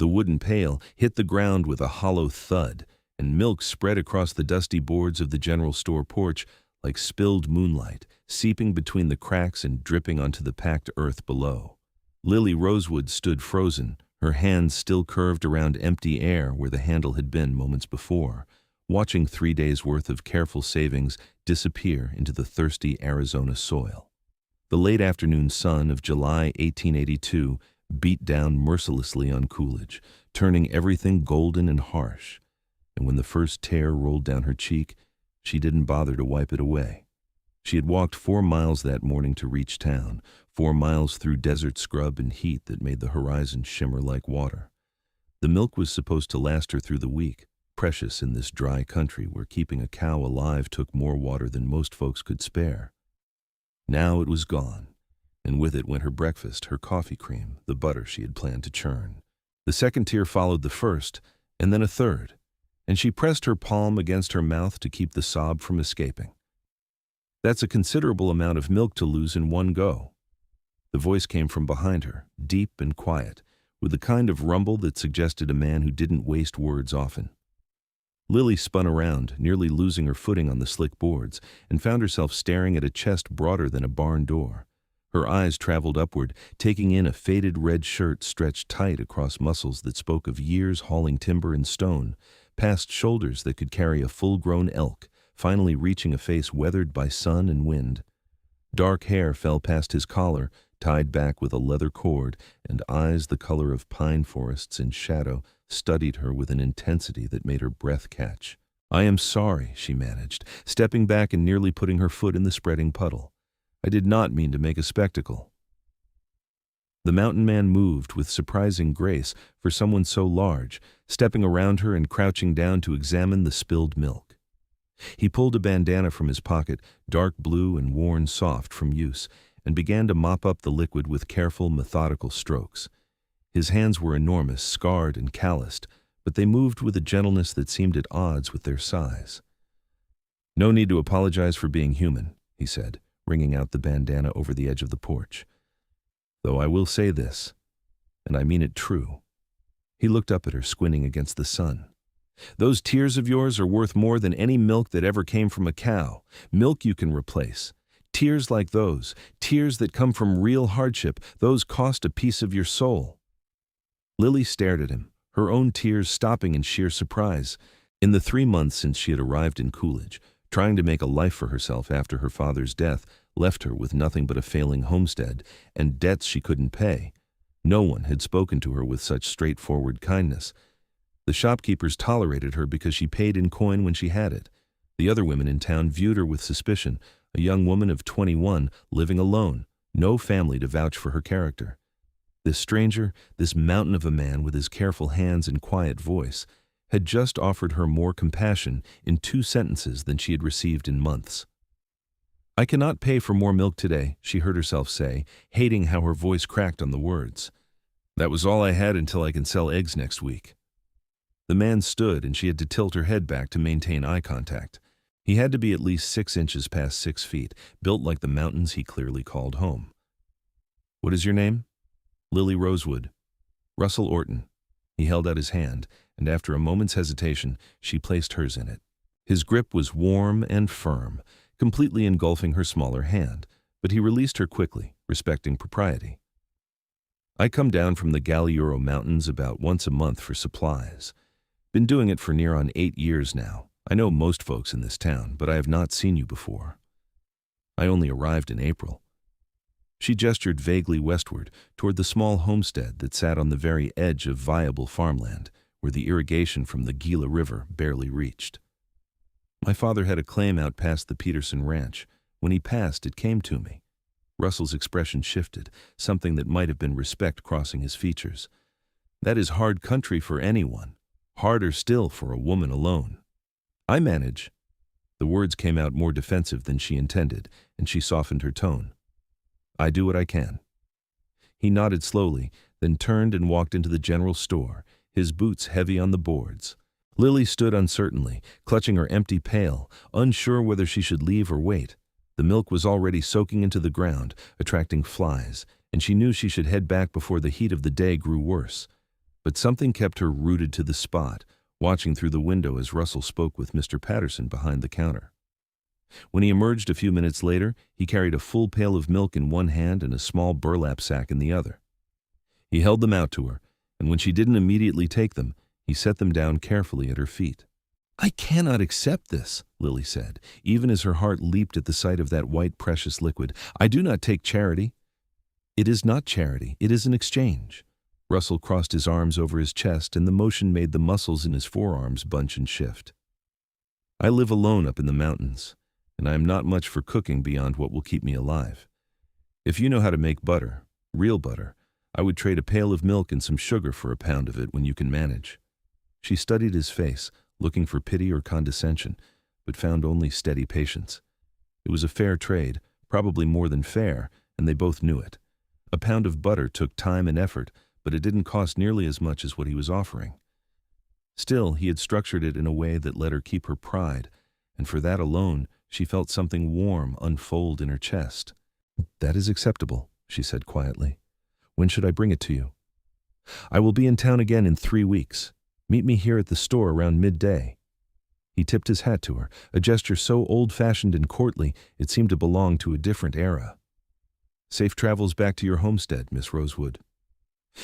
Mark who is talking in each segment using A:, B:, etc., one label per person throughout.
A: The wooden pail hit the ground with a hollow thud, and milk spread across the dusty boards of the general store porch like spilled moonlight, seeping between the cracks and dripping onto the packed earth below. Lily Rosewood stood frozen, her hands still curved around empty air where the handle had been moments before, watching 3 days' worth of careful savings disappear into the thirsty Arizona soil. The late afternoon sun of July 1882 beat down mercilessly on Coolidge, turning everything golden and harsh, and when the first tear rolled down her cheek, she didn't bother to wipe it away. She had walked 4 miles that morning to reach town, 4 miles through desert scrub and heat that made the horizon shimmer like water. The milk was supposed to last her through the week, precious in this dry country where keeping a cow alive took more water than most folks could spare. Now it was gone, and with it went her breakfast, her coffee cream, the butter she had planned to churn. The second tear followed the first, and then a third, and she pressed her palm against her mouth to keep the sob from escaping. That's a considerable amount of milk to lose in one go. The voice came from behind her, deep and quiet, with the kind of rumble that suggested a man who didn't waste words often. Lily spun around, nearly losing her footing on the slick boards, and found herself staring at a chest broader than a barn door. Her eyes traveled upward, taking in a faded red shirt stretched tight across muscles that spoke of years hauling timber and stone, past shoulders that could carry a full-grown elk, finally reaching a face weathered by sun and wind. Dark hair fell past his collar, tied back with a leather cord, and eyes the color of pine forests in shadow studied her with an intensity that made her breath catch. "I am sorry," she managed, stepping back and nearly putting her foot in the spreading puddle. "I did not mean to make a spectacle." The mountain man moved with surprising grace for someone so large, stepping around her and crouching down to examine the spilled milk. He pulled a bandana from his pocket, dark blue and worn soft from use, and began to mop up the liquid with careful, methodical strokes. His hands were enormous, scarred and calloused, but they moved with a gentleness that seemed at odds with their size. "No need to apologize for being human," he said, wringing out the bandana over the edge of the porch. "Though I will say this, and I mean it true." He looked up at her, squinting against the sun. "Those tears of yours are worth more than any milk that ever came from a cow. Milk you can replace. Tears like those, tears that come from real hardship, those cost a piece of your soul." Lily stared at him, her own tears stopping in sheer surprise. In the 3 months since she had arrived in Coolidge, trying to make a life for herself after her father's death left her with nothing but a failing homestead and debts she couldn't pay, no one had spoken to her with such straightforward kindness. The shopkeepers tolerated her because she paid in coin when she had it. The other women in town viewed her with suspicion, a young woman of 21 living alone, no family to vouch for her character. This stranger, this mountain of a man with his careful hands and quiet voice, had just offered her more compassion in 2 sentences than she had received in months. "I cannot pay for more milk today," she heard herself say, hating how her voice cracked on the words. "That was all I had until I can sell eggs next week." The man stood, and she had to tilt her head back to maintain eye contact. He had to be at least 6 inches past 6 feet, built like the mountains he clearly called home. "What is your name?" "Lily Rosewood." "Russell Orton." He held out his hand, and after a moment's hesitation, she placed hers in it. His grip was warm and firm, completely engulfing her smaller hand, but he released her quickly, respecting propriety. "I come down from the Galiuro Mountains about once a month for supplies. Been doing it for near on 8 years now. I know most folks in this town, but I have not seen you before. I only arrived in April." She gestured vaguely westward, toward the small homestead that sat on the very edge of viable farmland, where the irrigation from the Gila River barely reached. "My father had a claim out past the Peterson Ranch. When he passed, it came to me." Russell's expression shifted, something that might have been respect crossing his features. "That is hard country for anyone. Harder still for a woman alone." "I manage." The words came out more defensive than she intended, and she softened her tone. "I do what I can." He nodded slowly, then turned and walked into the general store, his boots heavy on the boards. Lily stood uncertainly, clutching her empty pail, unsure whether she should leave or wait. The milk was already soaking into the ground, attracting flies, and she knew she should head back before the heat of the day grew worse. But something kept her rooted to the spot, watching through the window as Russell spoke with Mr. Patterson behind the counter. When he emerged a few minutes later, he carried a full pail of milk in one hand and a small burlap sack in the other. He held them out to her, and when she didn't immediately take them, he set them down carefully at her feet. "I cannot accept this," Lily said, even as her heart leaped at the sight of that white precious liquid. "I do not take charity." "It is not charity, it is an exchange." Russell crossed his arms over his chest, and the motion made the muscles in his forearms bunch and shift. "I live alone up in the mountains, and I am not much for cooking beyond what will keep me alive. If you know how to make butter, real butter, I would trade a pail of milk and some sugar for a pound of it when you can manage." She studied his face, looking for pity or condescension, but found only steady patience. It was a fair trade, probably more than fair, and they both knew it. A pound of butter took time and effort, but it didn't cost nearly as much as what he was offering. Still, he had structured it in a way that let her keep her pride, and for that alone, she felt something warm unfold in her chest. "That is acceptable," she said quietly. "When should I bring it to you?" "I will be in town again in 3 weeks. Meet me here at the store around midday." He tipped his hat to her, a gesture so old-fashioned and courtly it seemed to belong to a different era. "Safe travels back to your homestead, Miss Rosewood."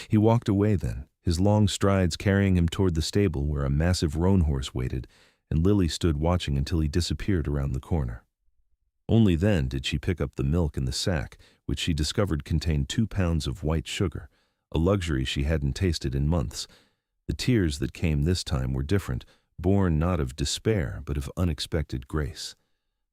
A: He walked away then, his long strides carrying him toward the stable where a massive roan horse waited, and Lily stood watching until he disappeared around the corner. Only then did she pick up the milk in the sack, which she discovered contained 2 pounds of white sugar, a luxury she hadn't tasted in months. The tears that came this time were different, born not of despair but of unexpected grace.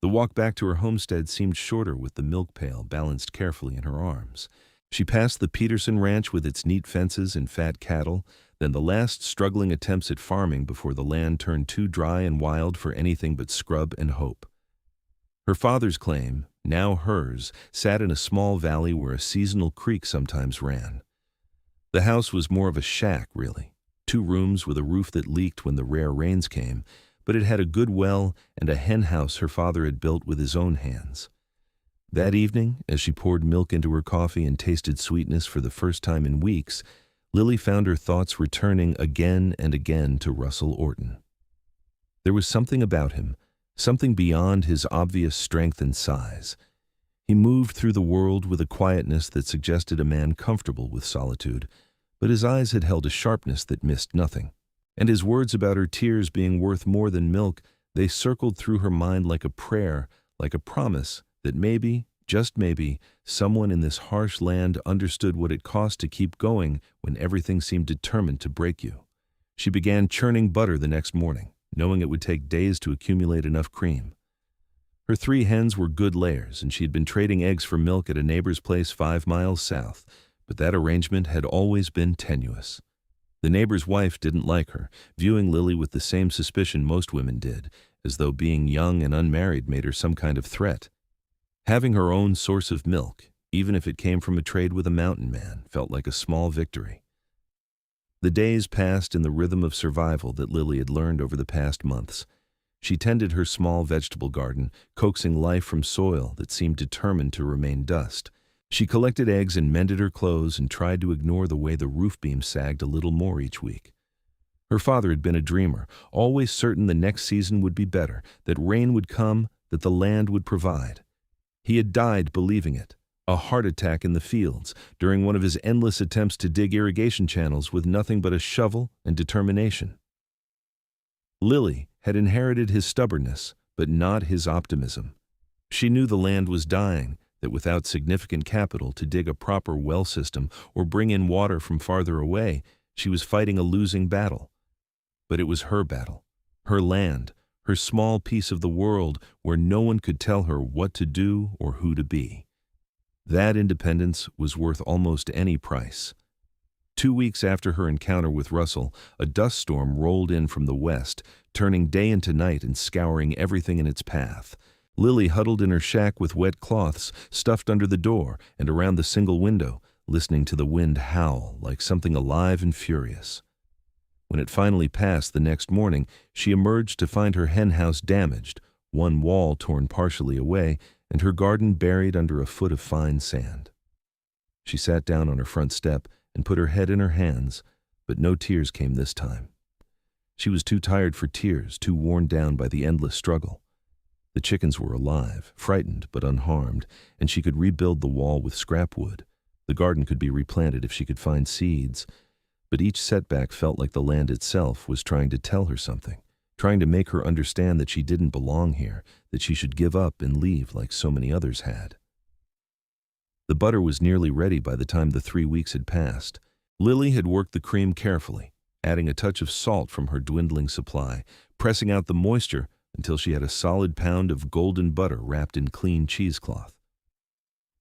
A: The walk back to her homestead seemed shorter with the milk pail balanced carefully in her arms. She passed the Peterson ranch with its neat fences and fat cattle, then the last struggling attempts at farming before the land turned too dry and wild for anything but scrub and hope. Her father's claim, now hers, sat in a small valley where a seasonal creek sometimes ran. The house was more of a shack, really. 2 rooms with a roof that leaked when the rare rains came, but it had a good well and a hen house her father had built with his own hands. That evening, as she poured milk into her coffee and tasted sweetness for the first time in weeks, Lily found her thoughts returning again and again to Russell Orton. There was something about him, something beyond his obvious strength and size. He moved through the world with a quietness that suggested a man comfortable with solitude, but his eyes had held a sharpness that missed nothing. And his words about her tears being worth more than milk, they circled through her mind like a prayer, like a promise that maybe, just maybe, someone in this harsh land understood what it cost to keep going when everything seemed determined to break you. She began churning butter the next morning, knowing it would take days to accumulate enough cream. Her 3 hens were good layers, and she had been trading eggs for milk at a neighbor's place 5 miles south, but that arrangement had always been tenuous. The neighbor's wife didn't like her, viewing Lily with the same suspicion most women did, as though being young and unmarried made her some kind of threat. Having her own source of milk, even if it came from a trade with a mountain man, felt like a small victory. The days passed in the rhythm of survival that Lily had learned over the past months. She tended her small vegetable garden, coaxing life from soil that seemed determined to remain dust. She collected eggs and mended her clothes and tried to ignore the way the roof beam sagged a little more each week. Her father had been a dreamer, always certain the next season would be better, that rain would come, that the land would provide. He had died believing it, a heart attack in the fields, during one of his endless attempts to dig irrigation channels with nothing but a shovel and determination. Lily had inherited his stubbornness, but not his optimism. She knew the land was dying, that without significant capital to dig a proper well system or bring in water from farther away, she was fighting a losing battle. But it was her battle, her land, her small piece of the world where no one could tell her what to do or who to be. That independence was worth almost any price. 2 weeks after her encounter with Russell, a dust storm rolled in from the west, turning day into night and scouring everything in its path. Lily huddled in her shack with wet cloths stuffed under the door and around the single window, listening to the wind howl like something alive and furious. When it finally passed the next morning, she emerged to find her hen house damaged, one wall torn partially away, and her garden buried under a foot of fine sand. She sat down on her front step and put her head in her hands, but no tears came this time. She was too tired for tears, too worn down by the endless struggle. The chickens were alive, frightened but unharmed, and she could rebuild the wall with scrap wood. The garden could be replanted if she could find seeds. But each setback felt like the land itself was trying to tell her something, trying to make her understand that she didn't belong here, that she should give up and leave like so many others had. The butter was nearly ready by the time the 3 weeks had passed. Lily had worked the cream carefully, adding a touch of salt from her dwindling supply, pressing out the moisture until she had a solid pound of golden butter wrapped in clean cheesecloth.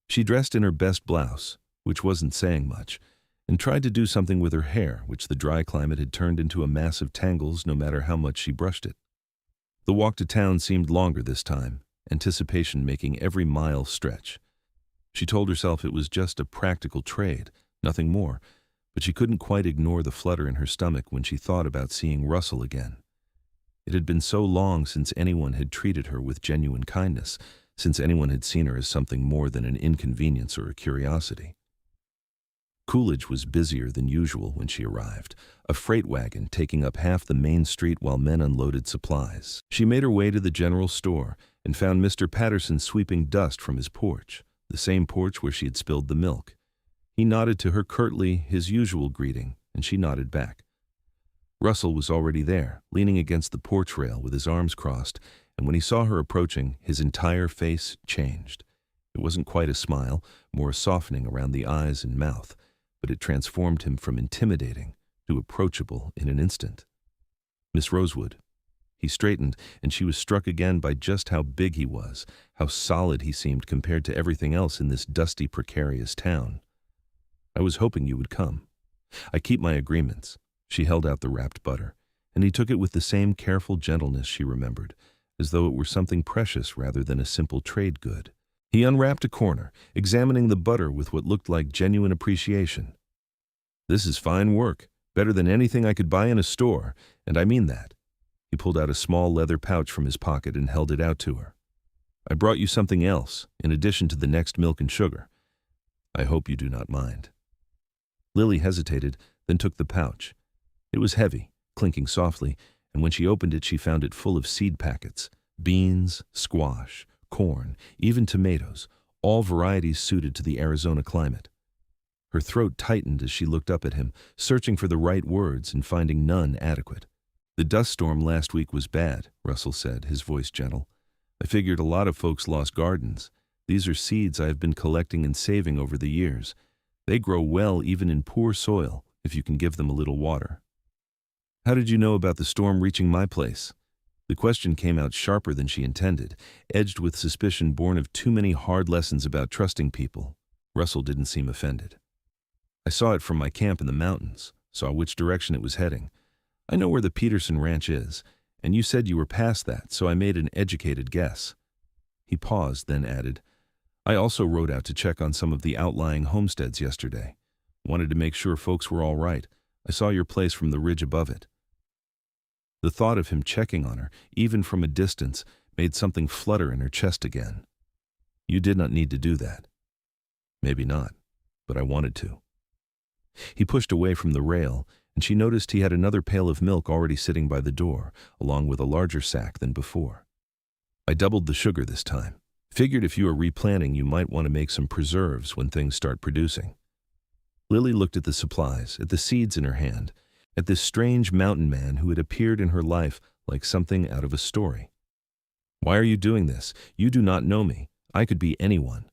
A: She dressed in her best blouse, which wasn't saying much, and tried to do something with her hair, which the dry climate had turned into a mass of tangles no matter how much she brushed it. The walk to town seemed longer this time, anticipation making every mile stretch. She told herself it was just a practical trade, nothing more, but she couldn't quite ignore the flutter in her stomach when she thought about seeing Russell again. It had been so long since anyone had treated her with genuine kindness, since anyone had seen her as something more than an inconvenience or a curiosity. Coolidge was busier than usual when she arrived, a freight wagon taking up half the main street while men unloaded supplies. She made her way to the general store and found Mr. Patterson sweeping dust from his porch, the same porch where she had spilled the milk. He nodded to her curtly, his usual greeting, and she nodded back. Russell was already there, leaning against the porch rail with his arms crossed, and when he saw her approaching, his entire face changed. It wasn't quite a smile, more a softening around the eyes and mouth, but it transformed him from intimidating to approachable in an instant. "Miss Rosewood." He straightened, and she was struck again by just how big he was, how solid he seemed compared to everything else in this dusty, precarious town. "I was hoping you would come. I keep my agreements." She held out the wrapped butter, and he took it with the same careful gentleness she remembered, as though it were something precious rather than a simple trade good. He unwrapped a corner, examining the butter with what looked like genuine appreciation. "This is fine work, better than anything I could buy in a store, and I mean that." He pulled out a small leather pouch from his pocket and held it out to her. "I brought you something else, in addition to the next milk and sugar. I hope you do not mind." Lily hesitated, then took the pouch. It was heavy, clinking softly, and when she opened it she found it full of seed packets, beans, squash, corn, even tomatoes, all varieties suited to the Arizona climate. Her throat tightened as she looked up at him, searching for the right words and finding none adequate. "The dust storm last week was bad," Russell said, his voice gentle. "I figured a lot of folks lost gardens. These are seeds I have been collecting and saving over the years. They grow well even in poor soil, if you can give them a little water." "How did you know about the storm reaching my place?" The question came out sharper than she intended, edged with suspicion born of too many hard lessons about trusting people. Russell didn't seem offended. "I saw it from my camp in the mountains, saw which direction it was heading. I know where the Peterson Ranch is, and you said you were past that, so I made an educated guess." He paused, then added, "I also rode out to check on some of the outlying homesteads yesterday. Wanted to make sure folks were all right. I saw your place from the ridge above it." The thought of him checking on her, even from a distance, made something flutter in her chest again. "You did not need to do that." "Maybe not, but I wanted to." He pushed away from the rail, and she noticed he had another pail of milk already sitting by the door, along with a larger sack than before. "I doubled the sugar this time. Figured if you are replanting you might want to make some preserves when things start producing." Lily looked at the supplies, at the seeds in her hand, at this strange mountain man who had appeared in her life like something out of a story. "Why are you doing this? You do not know me. I could be anyone."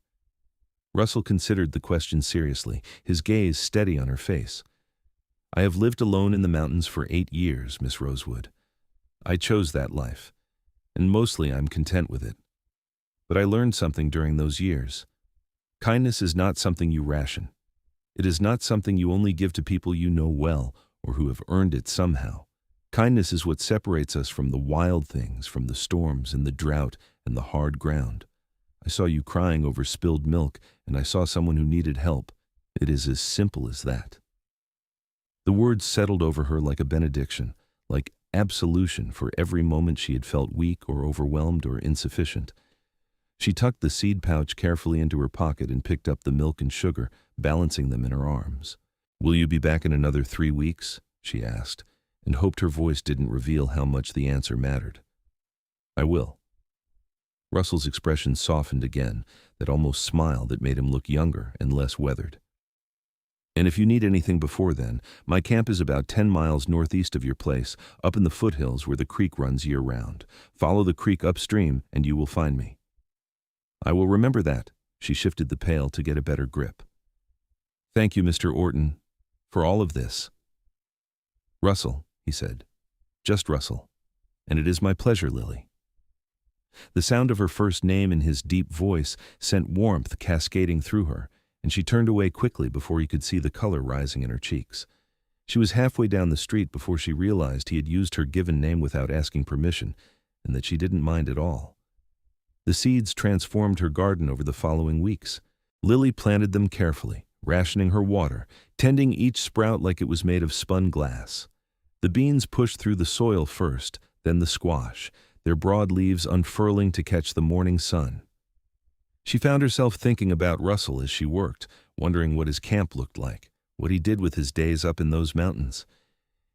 A: Russell considered the question seriously, his gaze steady on her face. "I have lived alone in the mountains for 8 years, Miss Rosewood. I chose that life, and mostly I'm content with it. But I learned something during those years. Kindness is not something you ration. It is not something you only give to people you know well or who have earned it somehow. Kindness is what separates us from the wild things, from the storms and the drought and the hard ground. I saw you crying over spilled milk, and I saw someone who needed help. It is as simple as that." The words settled over her like a benediction, like absolution for every moment she had felt weak or overwhelmed or insufficient. She tucked the seed pouch carefully into her pocket and picked up the milk and sugar, balancing them in her arms. "Will you be back in another 3 weeks?" she asked, and hoped her voice didn't reveal how much the answer mattered. "I will." Russell's expression softened again, that almost smile that made him look younger and less weathered. "And if you need anything before then, my camp is about 10 miles northeast of your place, up in the foothills where the creek runs year-round. Follow the creek upstream and you will find me." "I will remember that." She shifted the pail to get a better grip. "Thank you, Mr. Orton, for all of this." "Russell," he said. "Just Russell. And it is my pleasure, Lily." The sound of her first name in his deep voice sent warmth cascading through her, and she turned away quickly before he could see the color rising in her cheeks. She was halfway down the street before she realized he had used her given name without asking permission, and that she didn't mind at all. The seeds transformed her garden over the following weeks. Lily planted them carefully, rationing her water, tending each sprout like it was made of spun glass. The beans pushed through the soil first, then the squash, their broad leaves unfurling to catch the morning sun. She found herself thinking about Russell as she worked, wondering what his camp looked like, what he did with his days up in those mountains.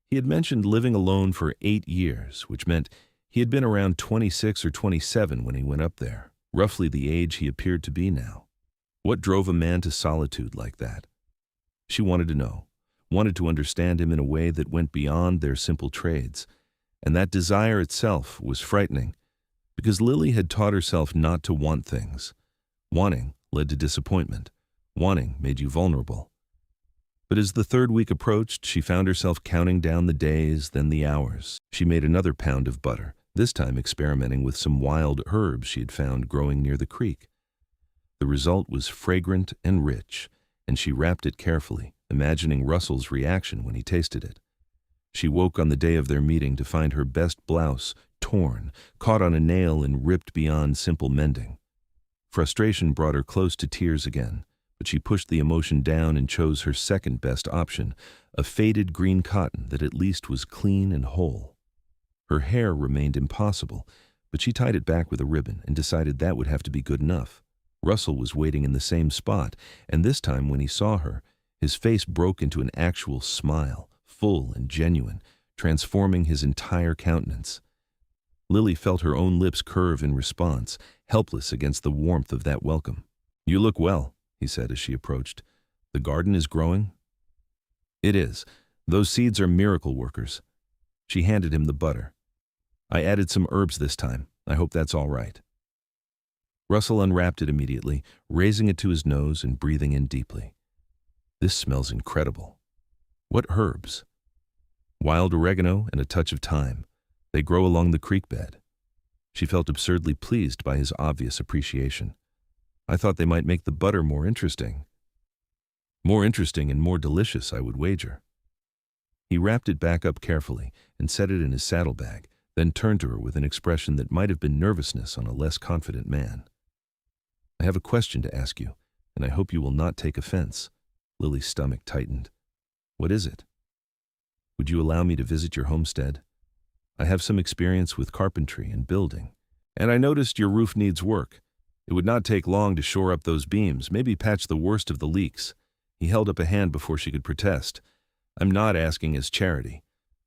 A: He had mentioned living alone for 8 years, which meant he had been around 26 or 27 when he went up there, roughly the age he appeared to be now. What drove a man to solitude like that? She wanted to know, wanted to understand him in a way that went beyond their simple trades. And that desire itself was frightening, because Lily had taught herself not to want things. Wanting led to disappointment. Wanting made you vulnerable. But as the 3rd week approached, she found herself counting down the days, then the hours. She made another pound of butter, this time experimenting with some wild herbs she had found growing near the creek. The result was fragrant and rich, and she wrapped it carefully, imagining Russell's reaction when he tasted it. She woke on the day of their meeting to find her best blouse torn, caught on a nail and ripped beyond simple mending. Frustration brought her close to tears again, but she pushed the emotion down and chose her second best option, a faded green cotton that at least was clean and whole. Her hair remained impossible, but she tied it back with a ribbon and decided that would have to be good enough. Russell was waiting in the same spot, and this time when he saw her, his face broke into an actual smile, full and genuine, transforming his entire countenance. Lily felt her own lips curve in response, helpless against the warmth of that welcome. "You look well," he said as she approached. "The garden is growing?" "It is. Those seeds are miracle workers." She handed him the butter. "I added some herbs this time. I hope that's all right." Russell unwrapped it immediately, raising it to his nose and breathing in deeply. "This smells incredible. What herbs?" "Wild oregano and a touch of thyme. They grow along the creek bed." She felt absurdly pleased by his obvious appreciation. "I thought they might make the butter more interesting." "More interesting and more delicious, I would wager." He wrapped it back up carefully and set it in his saddlebag, then turned to her with an expression that might have been nervousness on a less confident man. "I have a question to ask you, and I hope you will not take offense." Lily's stomach tightened. "What is it?" "Would you allow me to visit your homestead? I have some experience with carpentry and building, and I noticed your roof needs work. It would not take long to shore up those beams, maybe patch the worst of the leaks." He held up a hand before she could protest. "I'm not asking as charity.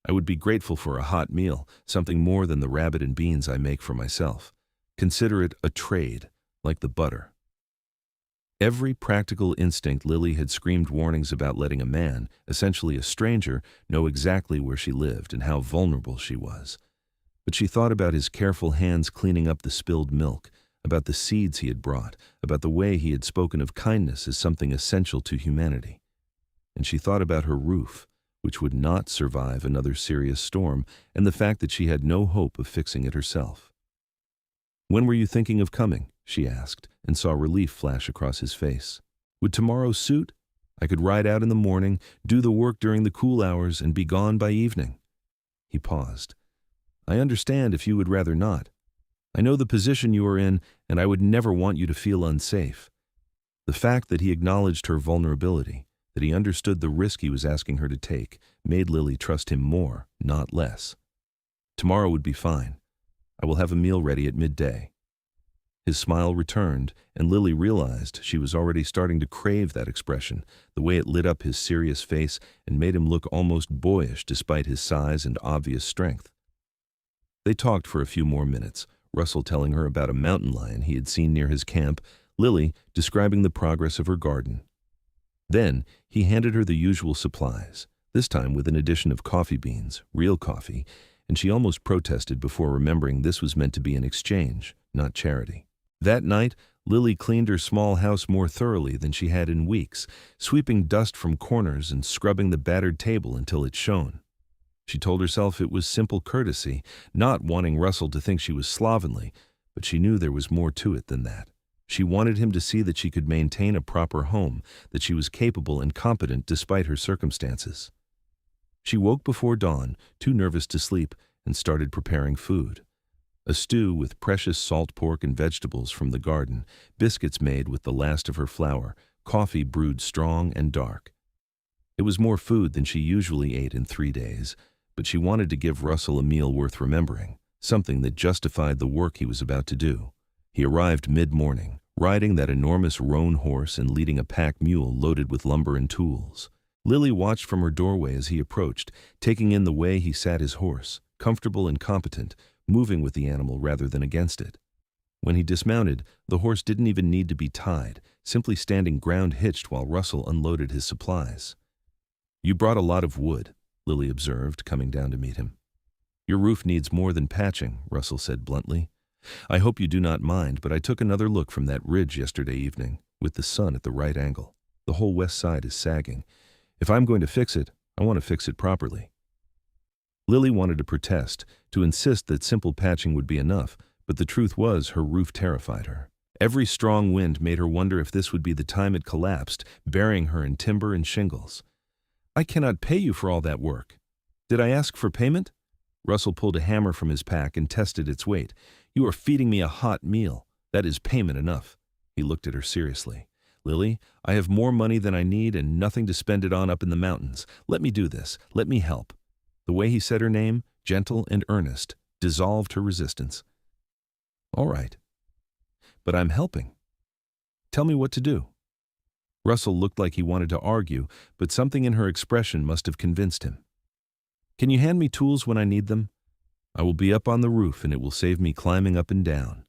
A: I would be grateful for a hot meal, something more than the rabbit and beans I make for myself. Consider it a trade, like the butter." Every practical instinct Lily had screamed warnings about letting a man, essentially a stranger, know exactly where she lived and how vulnerable she was. But she thought about his careful hands cleaning up the spilled milk, about the seeds he had brought, about the way he had spoken of kindness as something essential to humanity. And she thought about her roof, which would not survive another serious storm, and the fact that she had no hope of fixing it herself. "When were you thinking of coming?" she asked, and saw relief flash across his face. "Would tomorrow suit? I could ride out in the morning, do the work during the cool hours, and be gone by evening." He paused. "I understand if you would rather not. I know the position you are in, and I would never want you to feel unsafe." The fact that he acknowledged her vulnerability, that he understood the risk he was asking her to take, made Lily trust him more, not less. "Tomorrow would be fine. I will have a meal ready at midday." His smile returned, and Lily realized she was already starting to crave that expression, the way it lit up his serious face and made him look almost boyish despite his size and obvious strength. They talked for a few more minutes, Russell telling her about a mountain lion he had seen near his camp, Lily describing the progress of her garden. Then he handed her the usual supplies, this time with an addition of coffee beans, real coffee, and she almost protested before remembering this was meant to be an exchange, not charity. That night, Lily cleaned her small house more thoroughly than she had in weeks, sweeping dust from corners and scrubbing the battered table until it shone. She told herself it was simple courtesy, not wanting Russell to think she was slovenly, but she knew there was more to it than that. She wanted him to see that she could maintain a proper home, that she was capable and competent despite her circumstances. She woke before dawn, too nervous to sleep, and started preparing food. A stew with precious salt pork and vegetables from the garden, biscuits made with the last of her flour, coffee brewed strong and dark. It was more food than she usually ate in 3 days, but she wanted to give Russell a meal worth remembering, something that justified the work he was about to do. He arrived mid-morning, riding that enormous roan horse and leading a pack mule loaded with lumber and tools. Lily watched from her doorway as he approached, taking in the way he sat his horse, comfortable and competent, moving with the animal rather than against it. When he dismounted, the horse didn't even need to be tied, simply standing ground-hitched while Russell unloaded his supplies. "You brought a lot of wood," Lily observed, coming down to meet him. "Your roof needs more than patching," Russell said bluntly. "I hope you do not mind, but I took another look from that ridge yesterday evening, with the sun at the right angle. The whole west side is sagging. If I'm going to fix it, I want to fix it properly." Lily wanted to protest, to insist that simple patching would be enough, but the truth was her roof terrified her. Every strong wind made her wonder if this would be the time it collapsed, burying her in timber and shingles. "I cannot pay you for all that work." "Did I ask for payment?" Russell pulled a hammer from his pack and tested its weight. "You are feeding me a hot meal. That is payment enough." He looked at her seriously. "Lily, I have more money than I need and nothing to spend it on up in the mountains. Let me do this. Let me help." The way he said her name, gentle and earnest, dissolved her resistance. "All right. But I'm helping. Tell me what to do." Russell looked like he wanted to argue, but something in her expression must have convinced him. "Can you hand me tools when I need them? I will be up on the roof and it will save me climbing up and down."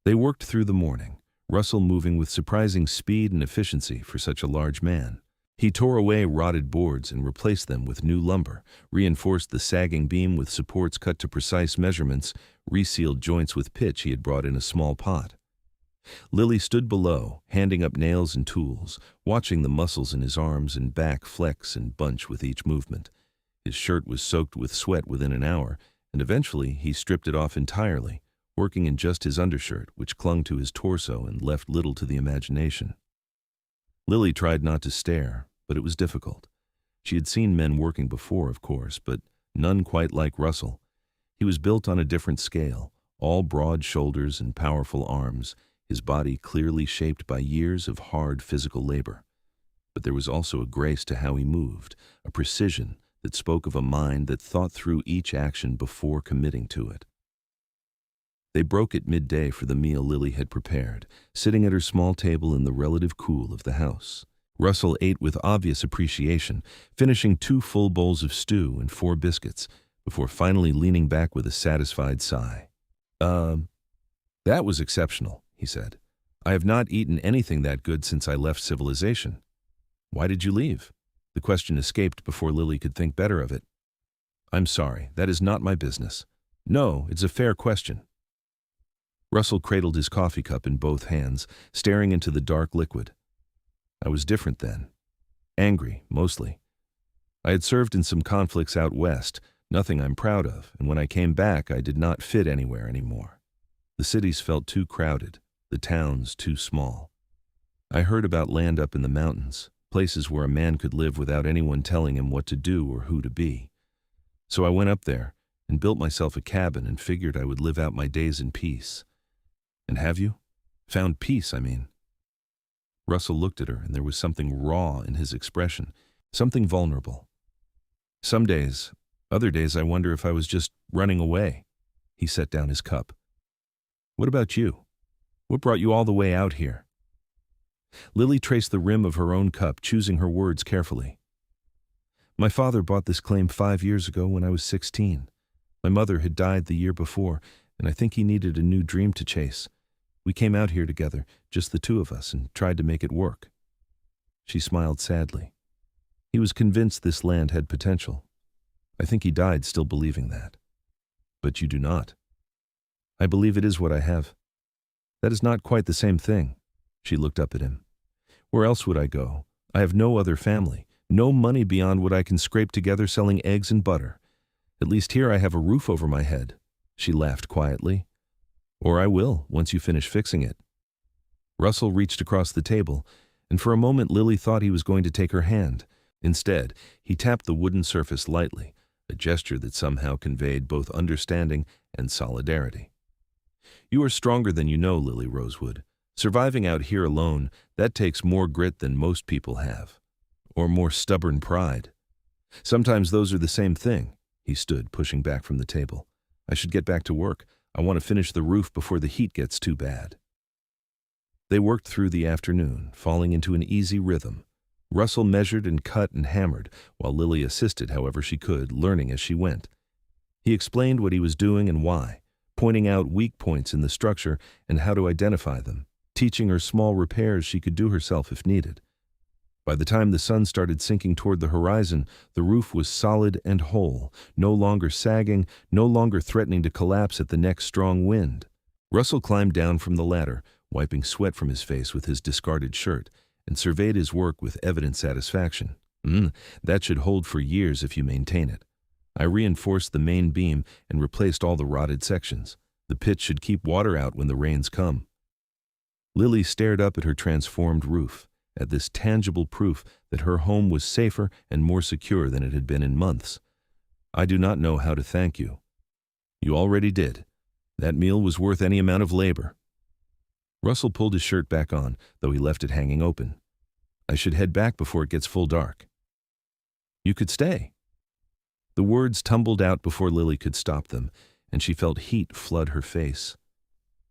A: They worked through the morning, Russell moving with surprising speed and efficiency for such a large man. He tore away rotted boards and replaced them with new lumber, reinforced the sagging beam with supports cut to precise measurements, resealed joints with pitch he had brought in a small pot. Lily stood below, handing up nails and tools, watching the muscles in his arms and back flex and bunch with each movement. His shirt was soaked with sweat within an hour, and eventually he stripped it off entirely, working in just his undershirt, which clung to his torso and left little to the imagination. Lily tried not to stare, but it was difficult. She had seen men working before, of course, but none quite like Russell. He was built on a different scale, all broad shoulders and powerful arms, his body clearly shaped by years of hard physical labor. But there was also a grace to how he moved, a precision that spoke of a mind that thought through each action before committing to it. They broke at midday for the meal Lily had prepared, sitting at her small table in the relative cool of the house. Russell ate with obvious appreciation, finishing 2 full bowls of stew and 4 biscuits, before finally leaning back with a satisfied sigh. That was exceptional," he said. "I have not eaten anything that good since I left civilization." "Why did you leave?" The question escaped before Lily could think better of it. "I'm sorry, that is not my business." "No, it's a fair question." Russell cradled his coffee cup in both hands, staring into the dark liquid. "I was different then. Angry, mostly. I had served in some conflicts out west, nothing I'm proud of, and when I came back I did not fit anywhere anymore. The cities felt too crowded, the towns too small. I heard about land up in the mountains, places where a man could live without anyone telling him what to do or who to be. So I went up there and built myself a cabin and figured I would live out my days in peace." "And have you? Found peace, I mean." Russell looked at her, and there was something raw in his expression, something vulnerable. "Some days, other days I wonder if I was just running away." He set down his cup. "What about you?" What brought you all the way out here?" Lily traced the rim of her own cup, choosing her words carefully. "My father bought this claim 5 years ago when I was 16. My mother had died the year before, and I think he needed a new dream to chase. We came out here together, just the two of us, and tried to make it work." She smiled sadly. He was convinced this land had potential. I think he died still believing that. But you do not. I believe it is what I have. That is not quite the same thing. She looked up at him. Where else would I go? I have no other family, no money beyond what I can scrape together selling eggs and butter. At least here I have a roof over my head. She laughed quietly. Or I will, once you finish fixing it. Russell reached across the table, and for a moment Lily thought he was going to take her hand. Instead, he tapped the wooden surface lightly, a gesture that somehow conveyed both understanding and solidarity. "You are stronger than you know, Lily Rosewood. Surviving out here alone, that takes more grit than most people have. Or more stubborn pride. Sometimes those are the same thing." He stood, pushing back from the table. "I should get back to work. I want to finish the roof before the heat gets too bad." They worked through the afternoon, falling into an easy rhythm. Russell measured and cut and hammered, while Lily assisted however she could, learning as she went. He explained what he was doing and why, pointing out weak points in the structure and how to identify them, teaching her small repairs she could do herself if needed. By the time the sun started sinking toward the horizon, the roof was solid and whole, no longer sagging, no longer threatening to collapse at the next strong wind. Russell climbed down from the ladder, wiping sweat from his face with his discarded shirt, and surveyed his work with evident satisfaction. That should hold for years if you maintain it. I reinforced the main beam and replaced all the rotted sections. The pit should keep water out when the rains come." Lily stared up at her transformed roof, at this tangible proof that her home was safer and more secure than it had been in months. "I do not know how to thank you." "You already did. That meal was worth any amount of labor." Russell pulled his shirt back on, though he left it hanging open. "I should head back before it gets full dark." "You could stay." The words tumbled out before Lily could stop them, and she felt heat flood her face.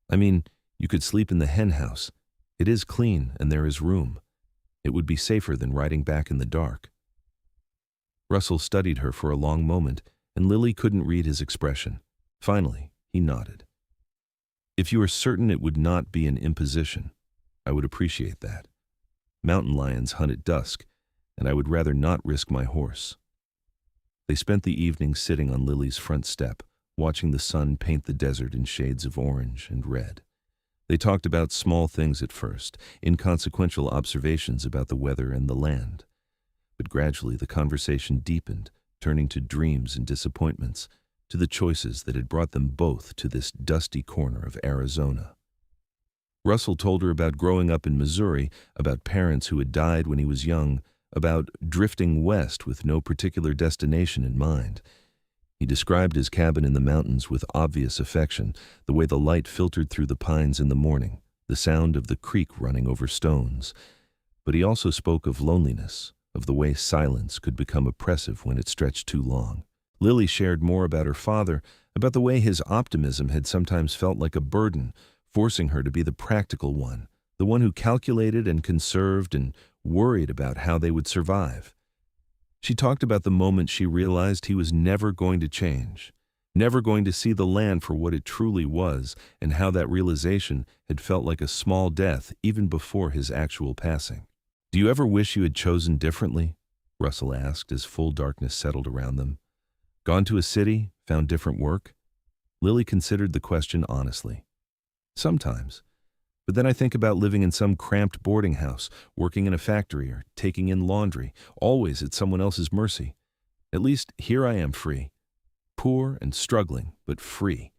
A: "I mean, you could sleep in the hen house. It is clean, and there is room. It would be safer than riding back in the dark." Russell studied her for a long moment, and Lily couldn't read his expression. Finally, he nodded. "If you are certain it would not be an imposition, I would appreciate that. Mountain lions hunt at dusk, and I would rather not risk my horse." They spent the evening sitting on Lily's front step, watching the sun paint the desert in shades of orange and red. They talked about small things at first, inconsequential observations about the weather and the land. But gradually the conversation deepened, turning to dreams and disappointments, to the choices that had brought them both to this dusty corner of Arizona. Russell told her about growing up in Missouri, about parents who had died when he was young, about drifting west with no particular destination in mind. He described his cabin in the mountains with obvious affection, the way the light filtered through the pines in the morning, the sound of the creek running over stones. But he also spoke of loneliness, of the way silence could become oppressive when it stretched too long. Lily shared more about her father, about the way his optimism had sometimes felt like a burden, forcing her to be the practical one, the one who calculated and conserved and worried about how they would survive. She talked about the moment she realized he was never going to change, never going to see the land for what it truly was, and how that realization had felt like a small death even before his actual passing. "Do you ever wish you had chosen differently?" Russell asked as full darkness settled around them. "Gone to a city, found different work?" Lily considered the question honestly. "Sometimes. But then I think about living in some cramped boarding house, working in a factory, or taking in laundry, always at someone else's mercy. At least here I am free. Poor and struggling, but free."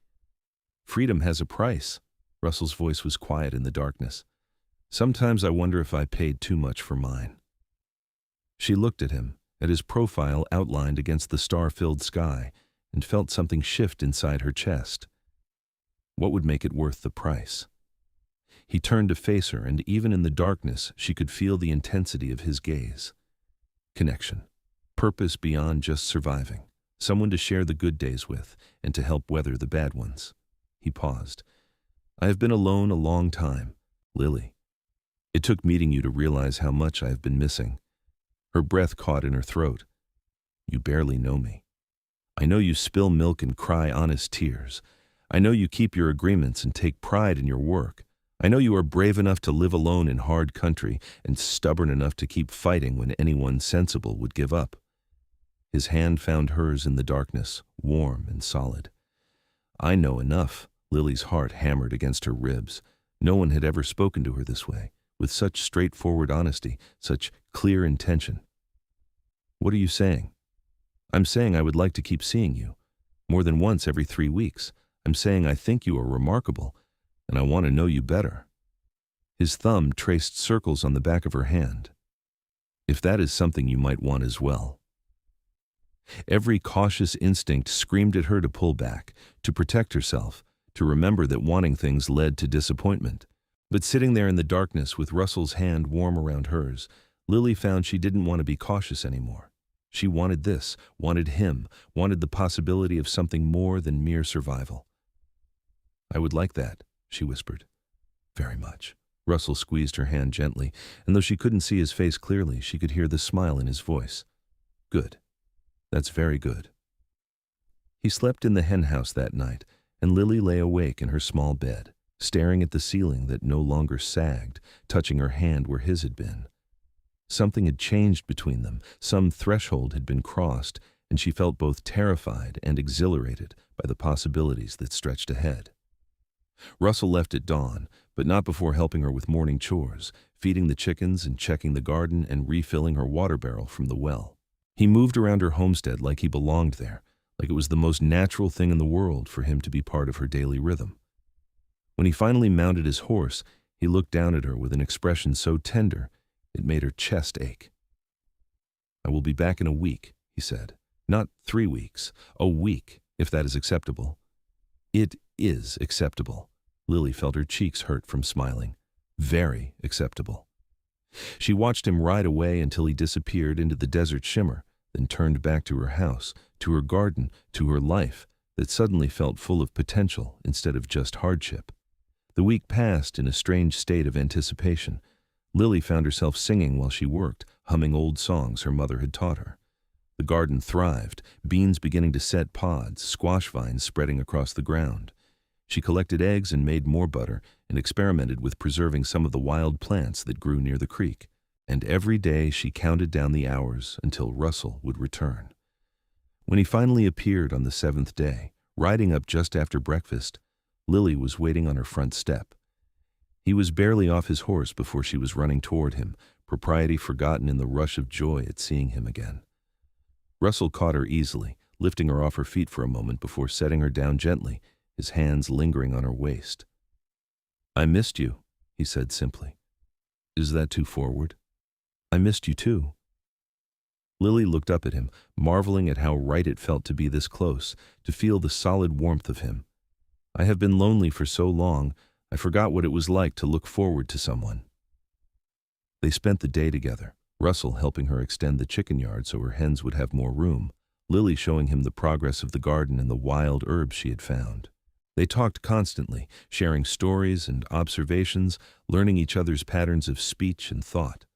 A: "Freedom has a price." Russell's voice was quiet in the darkness. "Sometimes I wonder if I paid too much for mine." She looked at him, at his profile outlined against the star-filled sky, and felt something shift inside her chest. What would make it worth the price? He turned to face her, and even in the darkness, she could feel the intensity of his gaze. Connection. Purpose beyond just surviving. Someone to share the good days with, and to help weather the bad ones. He paused. I have been alone a long time, Lily. It took meeting you to realize how much I have been missing. Her breath caught in her throat. You barely know me. I know you spill milk and cry honest tears. I know you keep your agreements and take pride in your work. I know you are brave enough to live alone in hard country and stubborn enough to keep fighting when anyone sensible would give up. His hand found hers in the darkness, warm and solid. I know enough. Lily's heart hammered against her ribs. No one had ever spoken to her this way, with such straightforward honesty, such clear intention. What are you saying? I'm saying I would like to keep seeing you, more than once every 3 weeks. I'm saying I think you are remarkable, and I want to know you better. His thumb traced circles on the back of her hand. If that is something you might want as well. Every cautious instinct screamed at her to pull back, to protect herself, to remember that wanting things led to disappointment. But sitting there in the darkness with Russell's hand warm around hers, Lily found she didn't want to be cautious anymore. She wanted this, wanted him, wanted the possibility of something more than mere survival. I would like that, she whispered. Very much. Russell squeezed her hand gently, and though she couldn't see his face clearly, she could hear the smile in his voice. Good. That's very good. He slept in the hen house that night, and Lily lay awake in her small bed, staring at the ceiling that no longer sagged, touching her hand where his had been. Something had changed between them, some threshold had been crossed, and she felt both terrified and exhilarated by the possibilities that stretched ahead. Russell left at dawn, but not before helping her with morning chores, feeding the chickens and checking the garden and refilling her water barrel from the well. He moved around her homestead like he belonged there, like it was the most natural thing in the world for him to be part of her daily rhythm. When he finally mounted his horse, he looked down at her with an expression so tender it made her chest ache. I will be back in a week, he said. Not 3 weeks, a week, if that is acceptable. It is acceptable. Lily felt her cheeks hurt from smiling. Very acceptable. She watched him ride away until he disappeared into the desert shimmer, then turned back to her house, to her garden, to her life that suddenly felt full of potential instead of just hardship. The week passed in a strange state of anticipation. Lily found herself singing while she worked, humming old songs her mother had taught her. The garden thrived, beans beginning to set pods, squash vines spreading across the ground. She collected eggs and made more butter and experimented with preserving some of the wild plants that grew near the creek. And every day she counted down the hours until Russell would return. When he finally appeared on the 7th day, riding up just after breakfast, Lily was waiting on her front step. He was barely off his horse before she was running toward him, propriety forgotten in the rush of joy at seeing him again. Russell caught her easily, lifting her off her feet for a moment before setting her down gently, his hands lingering on her waist. I missed you, he said simply. Is that too forward? I missed you too. Lily looked up at him, marveling at how right it felt to be this close, to feel the solid warmth of him. I have been lonely for so long, I forgot what it was like to look forward to someone. They spent the day together, Russell helping her extend the chicken yard so her hens would have more room, Lily showing him the progress of the garden and the wild herbs she had found. They talked constantly, sharing stories and observations, learning each other's patterns of speech and thought.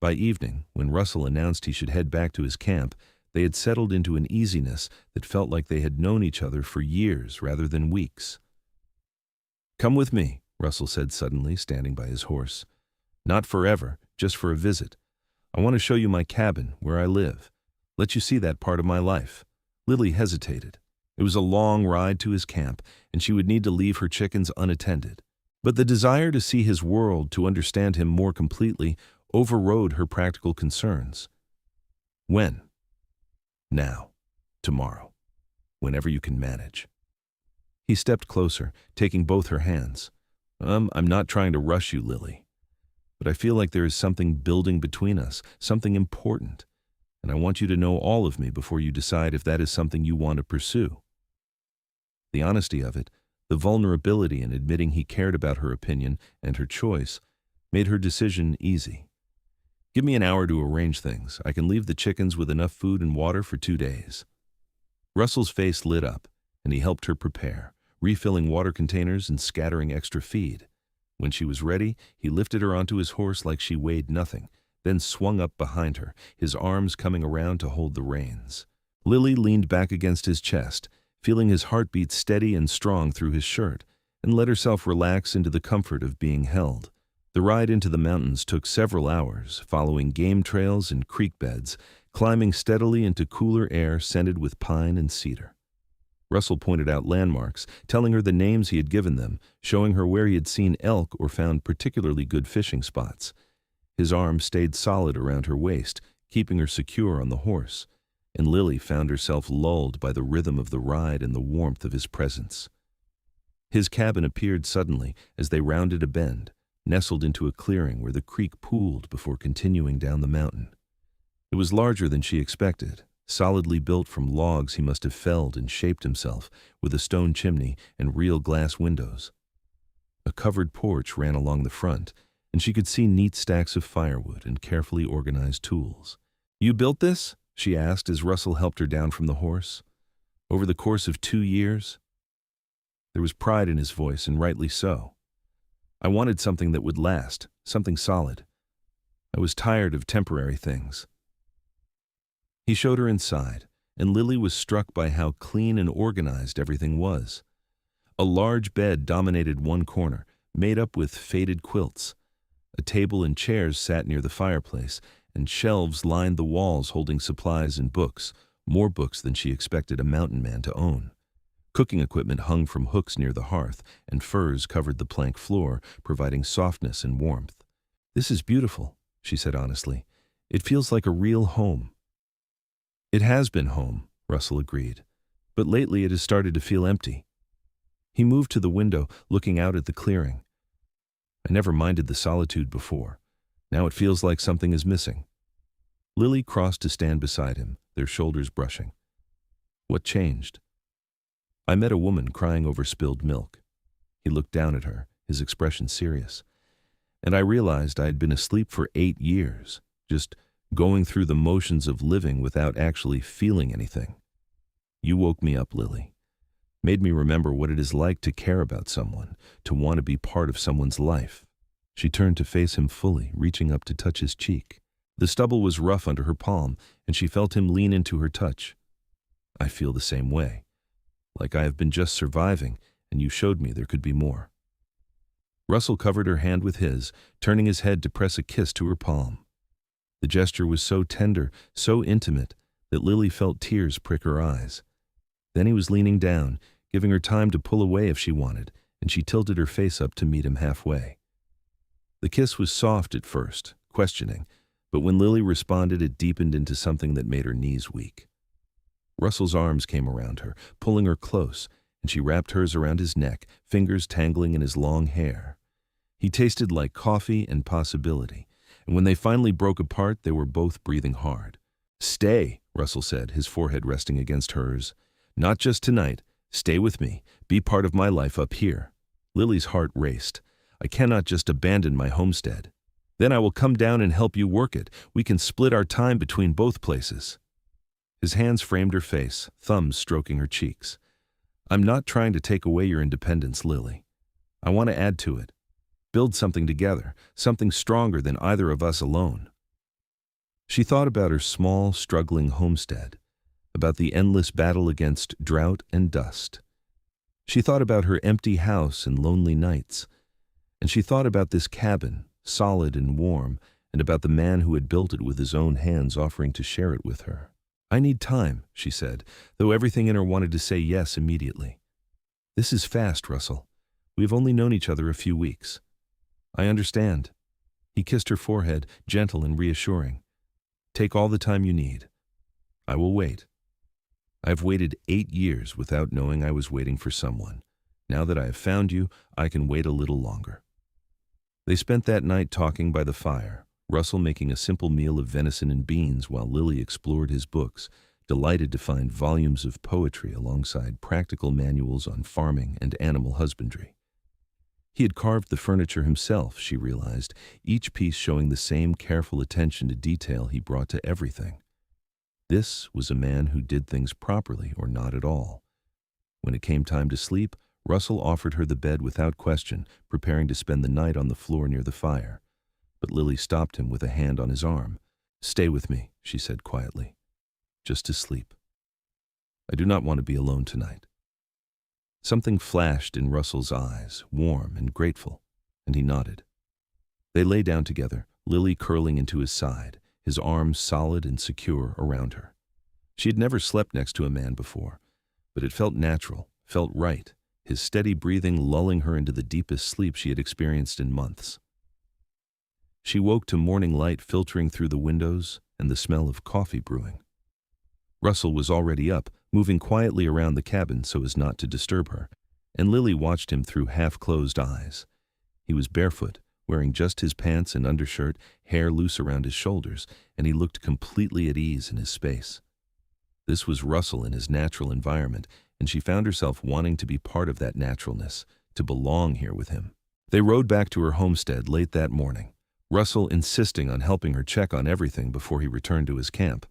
A: By evening, when Russell announced he should head back to his camp, they had settled into an easiness that felt like they had known each other for years rather than weeks. Come with me, Russell said suddenly, standing by his horse. Not forever, just for a visit. I want to show you my cabin, where I live. Let you see that part of my life. Lily hesitated. It was a long ride to his camp, and she would need to leave her chickens unattended. But the desire to see his world, to understand him more completely, overrode her practical concerns. When? Now. Tomorrow. Whenever you can manage. He stepped closer, taking both her hands. I'm not trying to rush you, Lily. But I feel like there is something building between us, something important, and I want you to know all of me before you decide if that is something you want to pursue. The honesty of it, the vulnerability in admitting he cared about her opinion and her choice, made her decision easy. Give me an hour to arrange things. I can leave the chickens with enough food and water for 2 days. Russell's face lit up, and he helped her prepare, refilling water containers and scattering extra feed. When she was ready, he lifted her onto his horse like she weighed nothing, then swung up behind her, his arms coming around to hold the reins. Lily leaned back against his chest, feeling his heartbeat steady and strong through his shirt, and let herself relax into the comfort of being held. The ride into the mountains took several hours, following game trails and creek beds, climbing steadily into cooler air scented with pine and cedar. Russell pointed out landmarks, telling her the names he had given them, showing her where he had seen elk or found particularly good fishing spots. His arm stayed solid around her waist, keeping her secure on the horse, and Lily found herself lulled by the rhythm of the ride and the warmth of his presence. His cabin appeared suddenly as they rounded a bend, nestled into a clearing where the creek pooled before continuing down the mountain. It was larger than she expected, solidly built from logs he must have felled and shaped himself, with a stone chimney and real glass windows. A covered porch ran along the front, and she could see neat stacks of firewood and carefully organized tools. "You built this?" she asked as Russell helped her down from the horse. "Over the course of 2 years?" There was pride in his voice, and rightly so. "I wanted something that would last, something solid. I was tired of temporary things." He showed her inside, and Lily was struck by how clean and organized everything was. A large bed dominated one corner, made up with faded quilts. A table and chairs sat near the fireplace, and shelves lined the walls holding supplies and books, more books than she expected a mountain man to own. Cooking equipment hung from hooks near the hearth, and furs covered the plank floor, providing softness and warmth. "This is beautiful," she said honestly. "It feels like a real home." "It has been home," Russell agreed, "but lately it has started to feel empty." He moved to the window, looking out at the clearing. "I never minded the solitude before. Now it feels like something is missing." Lily crossed to stand beside him, their shoulders brushing. "What changed?" "I met a woman crying over spilled milk." He looked down at her, his expression serious. "And I realized I had been asleep for 8 years, just going through the motions of living without actually feeling anything. You woke me up, Lily. Made me remember what it is like to care about someone, to want to be part of someone's life." She turned to face him fully, reaching up to touch his cheek. The stubble was rough under her palm, and she felt him lean into her touch. "I feel the same way. Like I have been just surviving, and you showed me there could be more." Russell covered her hand with his, turning his head to press a kiss to her palm. The gesture was so tender, so intimate, that Lily felt tears prick her eyes. Then he was leaning down, giving her time to pull away if she wanted, and she tilted her face up to meet him halfway. The kiss was soft at first, questioning, but when Lily responded, it deepened into something that made her knees weak. Russell's arms came around her, pulling her close, and she wrapped hers around his neck, fingers tangling in his long hair. He tasted like coffee and possibility, and when they finally broke apart, they were both breathing hard. "Stay," Russell said, his forehead resting against hers. "Not just tonight. Stay with me. Be part of my life up here." Lily's heart raced. "I cannot just abandon my homestead. Then I will come down and help you work it. We can split our time between both places." His hands framed her face, thumbs stroking her cheeks. "I'm not trying to take away your independence, Lily. I want to add to it. Build something together, something stronger than either of us alone." She thought about her small, struggling homestead, about the endless battle against drought and dust. She thought about her empty house and lonely nights. And she thought about this cabin, solid and warm, and about the man who had built it with his own hands, offering to share it with her. "I need time," she said, though everything in her wanted to say yes immediately. "This is fast, Russell. We've only known each other a few weeks." "I understand." He kissed her forehead, gentle and reassuring. "Take all the time you need. I will wait. I've waited 8 years without knowing I was waiting for someone. Now that I have found you, I can wait a little longer." They spent that night talking by the fire, Russell making a simple meal of venison and beans while Lily explored his books, delighted to find volumes of poetry alongside practical manuals on farming and animal husbandry. He had carved the furniture himself, she realized, each piece showing the same careful attention to detail he brought to everything. This was a man who did things properly or not at all. When it came time to sleep, Russell offered her the bed without question, preparing to spend the night on the floor near the fire. But Lily stopped him with a hand on his arm. "Stay with me," she said quietly. "Just to sleep. I do not want to be alone tonight." Something flashed in Russell's eyes, warm and grateful, and he nodded. They lay down together, Lily curling into his side, his arms solid and secure around her. She had never slept next to a man before, but it felt natural, felt right, his steady breathing lulling her into the deepest sleep she had experienced in months. She woke to morning light filtering through the windows and the smell of coffee brewing. Russell was already up, moving quietly around the cabin so as not to disturb her, and Lily watched him through half-closed eyes. He was barefoot, wearing just his pants and undershirt, hair loose around his shoulders, and he looked completely at ease in his space. This was Russell in his natural environment, and she found herself wanting to be part of that naturalness, to belong here with him. They rode back to her homestead late that morning, Russell insisting on helping her check on everything before he returned to his camp.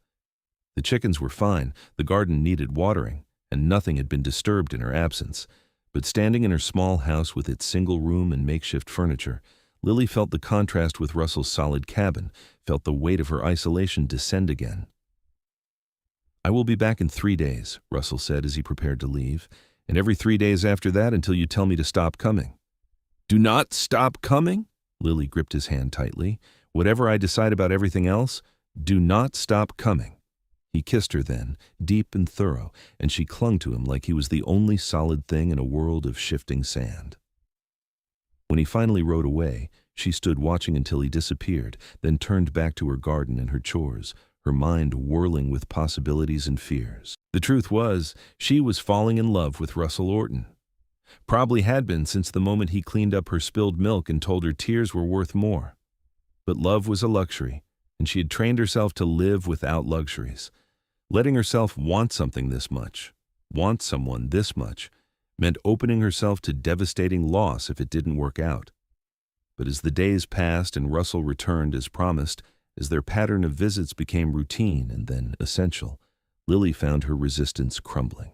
A: The chickens were fine, the garden needed watering, and nothing had been disturbed in her absence. But standing in her small house with its single room and makeshift furniture, Lily felt the contrast with Russell's solid cabin, felt the weight of her isolation descend again. "I will be back in 3 days," Russell said as he prepared to leave, "and every 3 days after that until you tell me to stop coming." "Do not stop coming?" Lily gripped his hand tightly. "Whatever I decide about everything else, do not stop coming." He kissed her then, deep and thorough, and she clung to him like he was the only solid thing in a world of shifting sand. When he finally rode away, she stood watching until he disappeared, then turned back to her garden and her chores, her mind whirling with possibilities and fears. The truth was, she was falling in love with Russell Orton. Probably had been since the moment he cleaned up her spilled milk and told her tears were worth more. But love was a luxury, and she had trained herself to live without luxuries. Letting herself want something this much, want someone this much, meant opening herself to devastating loss if it didn't work out. But as the days passed and Russell returned as promised, as their pattern of visits became routine and then essential, Lily found her resistance crumbling.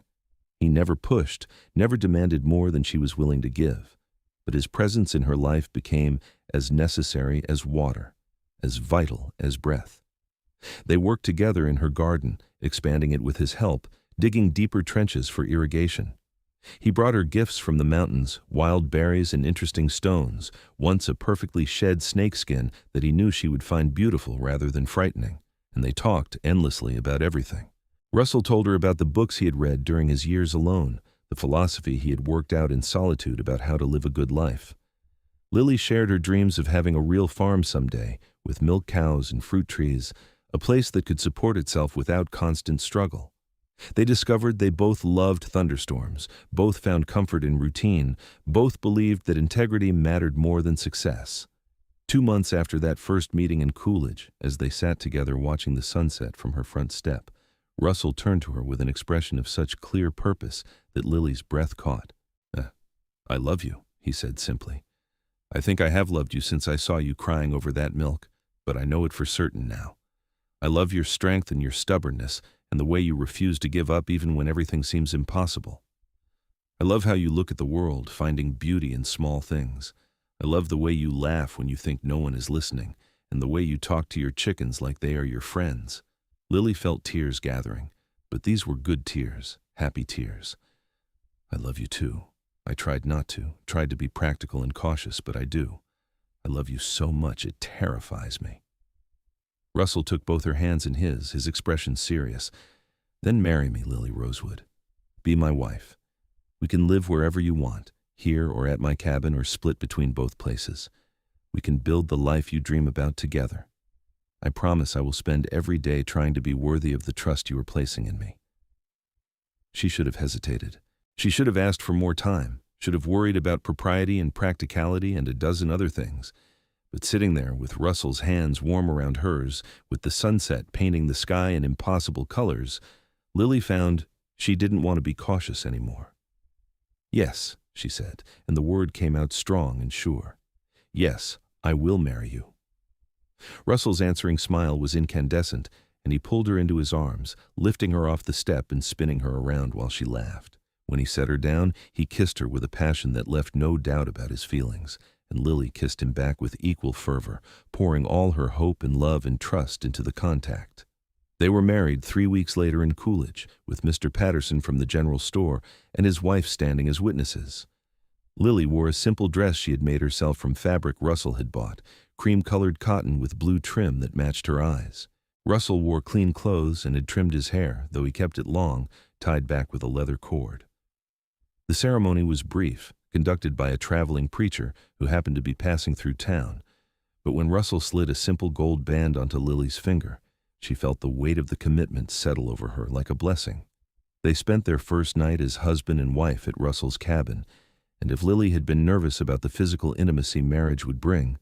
A: He never pushed, never demanded more than she was willing to give, but his presence in her life became as necessary as water, as vital as breath. They worked together in her garden, expanding it with his help, digging deeper trenches for irrigation. He brought her gifts from the mountains, wild berries and interesting stones, once a perfectly shed snakeskin that he knew she would find beautiful rather than frightening, and they talked endlessly about everything. Russell told her about the books he had read during his years alone, the philosophy he had worked out in solitude about how to live a good life. Lily shared her dreams of having a real farm someday, with milk cows and fruit trees, a place that could support itself without constant struggle. They discovered they both loved thunderstorms, both found comfort in routine, both believed that integrity mattered more than success. 2 months after that first meeting in Coolidge, as they sat together watching the sunset from her front step, Russell turned to her with an expression of such clear purpose that Lily's breath caught. "I love you," he said simply. "I think I have loved you since I saw you crying over that milk, but I know it for certain now. I love your strength and your stubbornness, and the way you refuse to give up even when everything seems impossible. I love how you look at the world, finding beauty in small things. I love the way you laugh when you think no one is listening, and the way you talk to your chickens like they are your friends." Lily felt tears gathering, but these were good tears, happy tears. "I love you too. I tried not to, tried to be practical and cautious, but I do. I love you so much it terrifies me." Russell took both her hands in his expression serious. "Then marry me, Lily Rosewood. Be my wife. We can live wherever you want, here or at my cabin or split between both places. We can build the life you dream about together. I promise I will spend every day trying to be worthy of the trust you are placing in me." She should have hesitated. She should have asked for more time, should have worried about propriety and practicality and a dozen other things. But sitting there with Russell's hands warm around hers, with the sunset painting the sky in impossible colors, Lily found she didn't want to be cautious anymore. "Yes," she said, and the word came out strong and sure. "Yes, I will marry you." Russell's answering smile was incandescent, and he pulled her into his arms, lifting her off the step and spinning her around while she laughed. When he set her down, he kissed her with a passion that left no doubt about his feelings, and Lily kissed him back with equal fervor, pouring all her hope and love and trust into the contact. They were married 3 weeks later in Coolidge, with Mr. Patterson from the general store and his wife standing as witnesses. Lily wore a simple dress she had made herself from fabric Russell had bought, cream-colored cotton with blue trim that matched her eyes. Russell wore clean clothes and had trimmed his hair, though he kept it long, tied back with a leather cord. The ceremony was brief, conducted by a traveling preacher who happened to be passing through town, but when Russell slid a simple gold band onto Lily's finger, she felt the weight of the commitment settle over her like a blessing. They spent their first night as husband and wife at Russell's cabin, and if Lily had been nervous about the physical intimacy marriage would bring,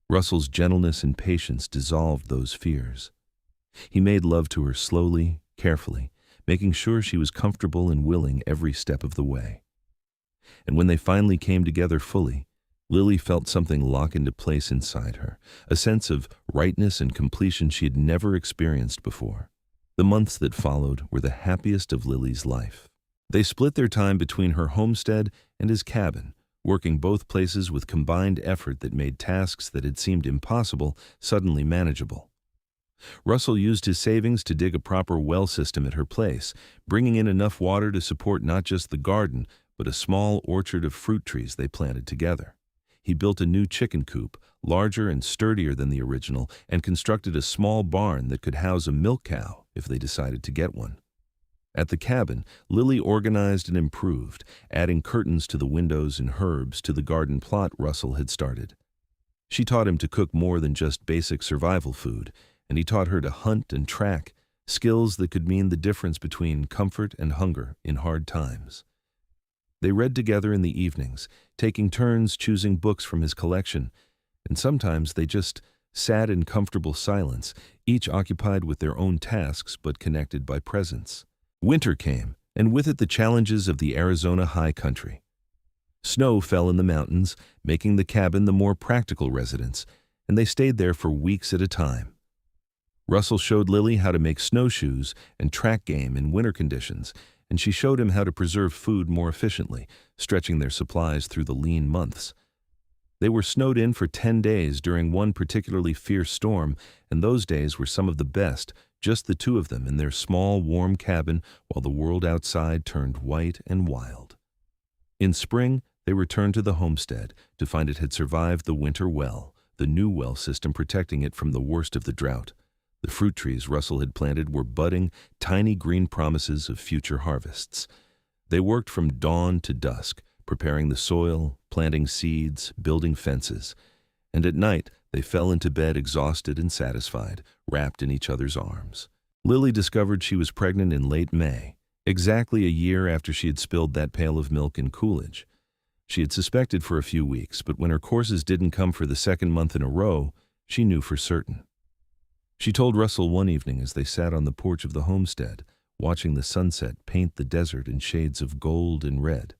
A: Russell's gentleness and patience dissolved those fears. He made love to her slowly, carefully, making sure she was comfortable and willing every step of the way. And when they finally came together fully, Lily felt something lock into place inside her, a sense of rightness and completion she had never experienced before. The months that followed were the happiest of Lily's life. They split their time between her homestead and his cabin, working both places with combined effort that made tasks that had seemed impossible suddenly manageable. Russell used his savings to dig a proper well system at her place, bringing in enough water to support not just the garden, but a small orchard of fruit trees they planted together. He built a new chicken coop, larger and sturdier than the original, and constructed a small barn that could house a milk cow if they decided to get one. At the cabin, Lily organized and improved, adding curtains to the windows and herbs to the garden plot Russell had started. She taught him to cook more than just basic survival food, and he taught her to hunt and track, skills that could mean the difference between comfort and hunger in hard times. They read together in the evenings, taking turns choosing books from his collection, and sometimes they just sat in comfortable silence, each occupied with their own tasks but connected by presence. Winter came, and with it the challenges of the Arizona high country. Snow fell in the mountains, making the cabin the more practical residence, and they stayed there for weeks at a time. Russell showed Lily how to make snowshoes and track game in winter conditions, and she showed him how to preserve food more efficiently, stretching their supplies through the lean months. They were snowed in for 10 days during one particularly fierce storm, and those days were some of the best, just the two of them in their small, warm cabin while the world outside turned white and wild. In spring, they returned to the homestead to find it had survived the winter well, the new well system protecting it from the worst of the drought. The fruit trees Russell had planted were budding, tiny green promises of future harvests. They worked from dawn to dusk, preparing the soil, planting seeds, building fences. And at night, they fell into bed exhausted and satisfied, wrapped in each other's arms. Lily discovered she was pregnant in late May, exactly a year after she had spilled that pail of milk in Coolidge. She had suspected for a few weeks, but when her courses didn't come for the second month in a row, she knew for certain. She told Russell one evening as they sat on the porch of the homestead, watching the sunset paint the desert in shades of gold and red.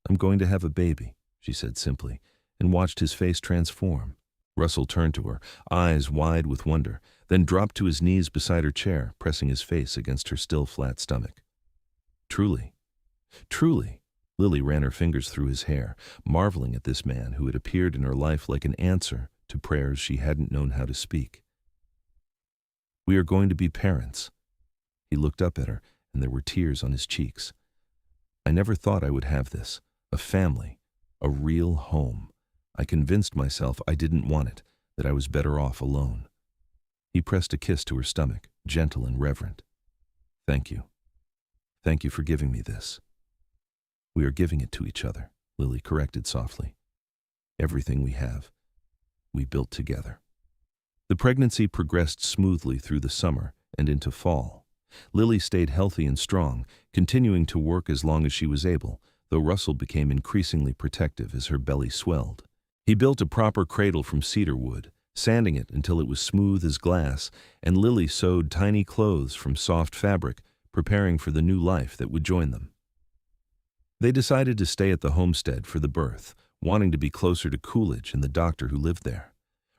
A: "I'm going to have a baby," she said simply, and watched his face transform. Russell turned to her, eyes wide with wonder, then dropped to his knees beside her chair, pressing his face against her still flat stomach. "Truly, truly," Lily ran her fingers through his hair, marveling at this man who had appeared in her life like an answer to prayers she hadn't known how to speak. "We are going to be parents." He looked up at her, and there were tears on his cheeks. "I never thought I would have this, a family, a real home. I convinced myself I didn't want it, that I was better off alone." He pressed a kiss to her stomach, gentle and reverent. "Thank you. Thank you for giving me this." "We are giving it to each other," Lily corrected softly. "Everything we have, we built together." The pregnancy progressed smoothly through the summer and into fall. Lily stayed healthy and strong, continuing to work as long as she was able, though Russell became increasingly protective as her belly swelled. He built a proper cradle from cedar wood, sanding it until it was smooth as glass, and Lily sewed tiny clothes from soft fabric, preparing for the new life that would join them. They decided to stay at the homestead for the birth, wanting to be closer to Coolidge and the doctor who lived there.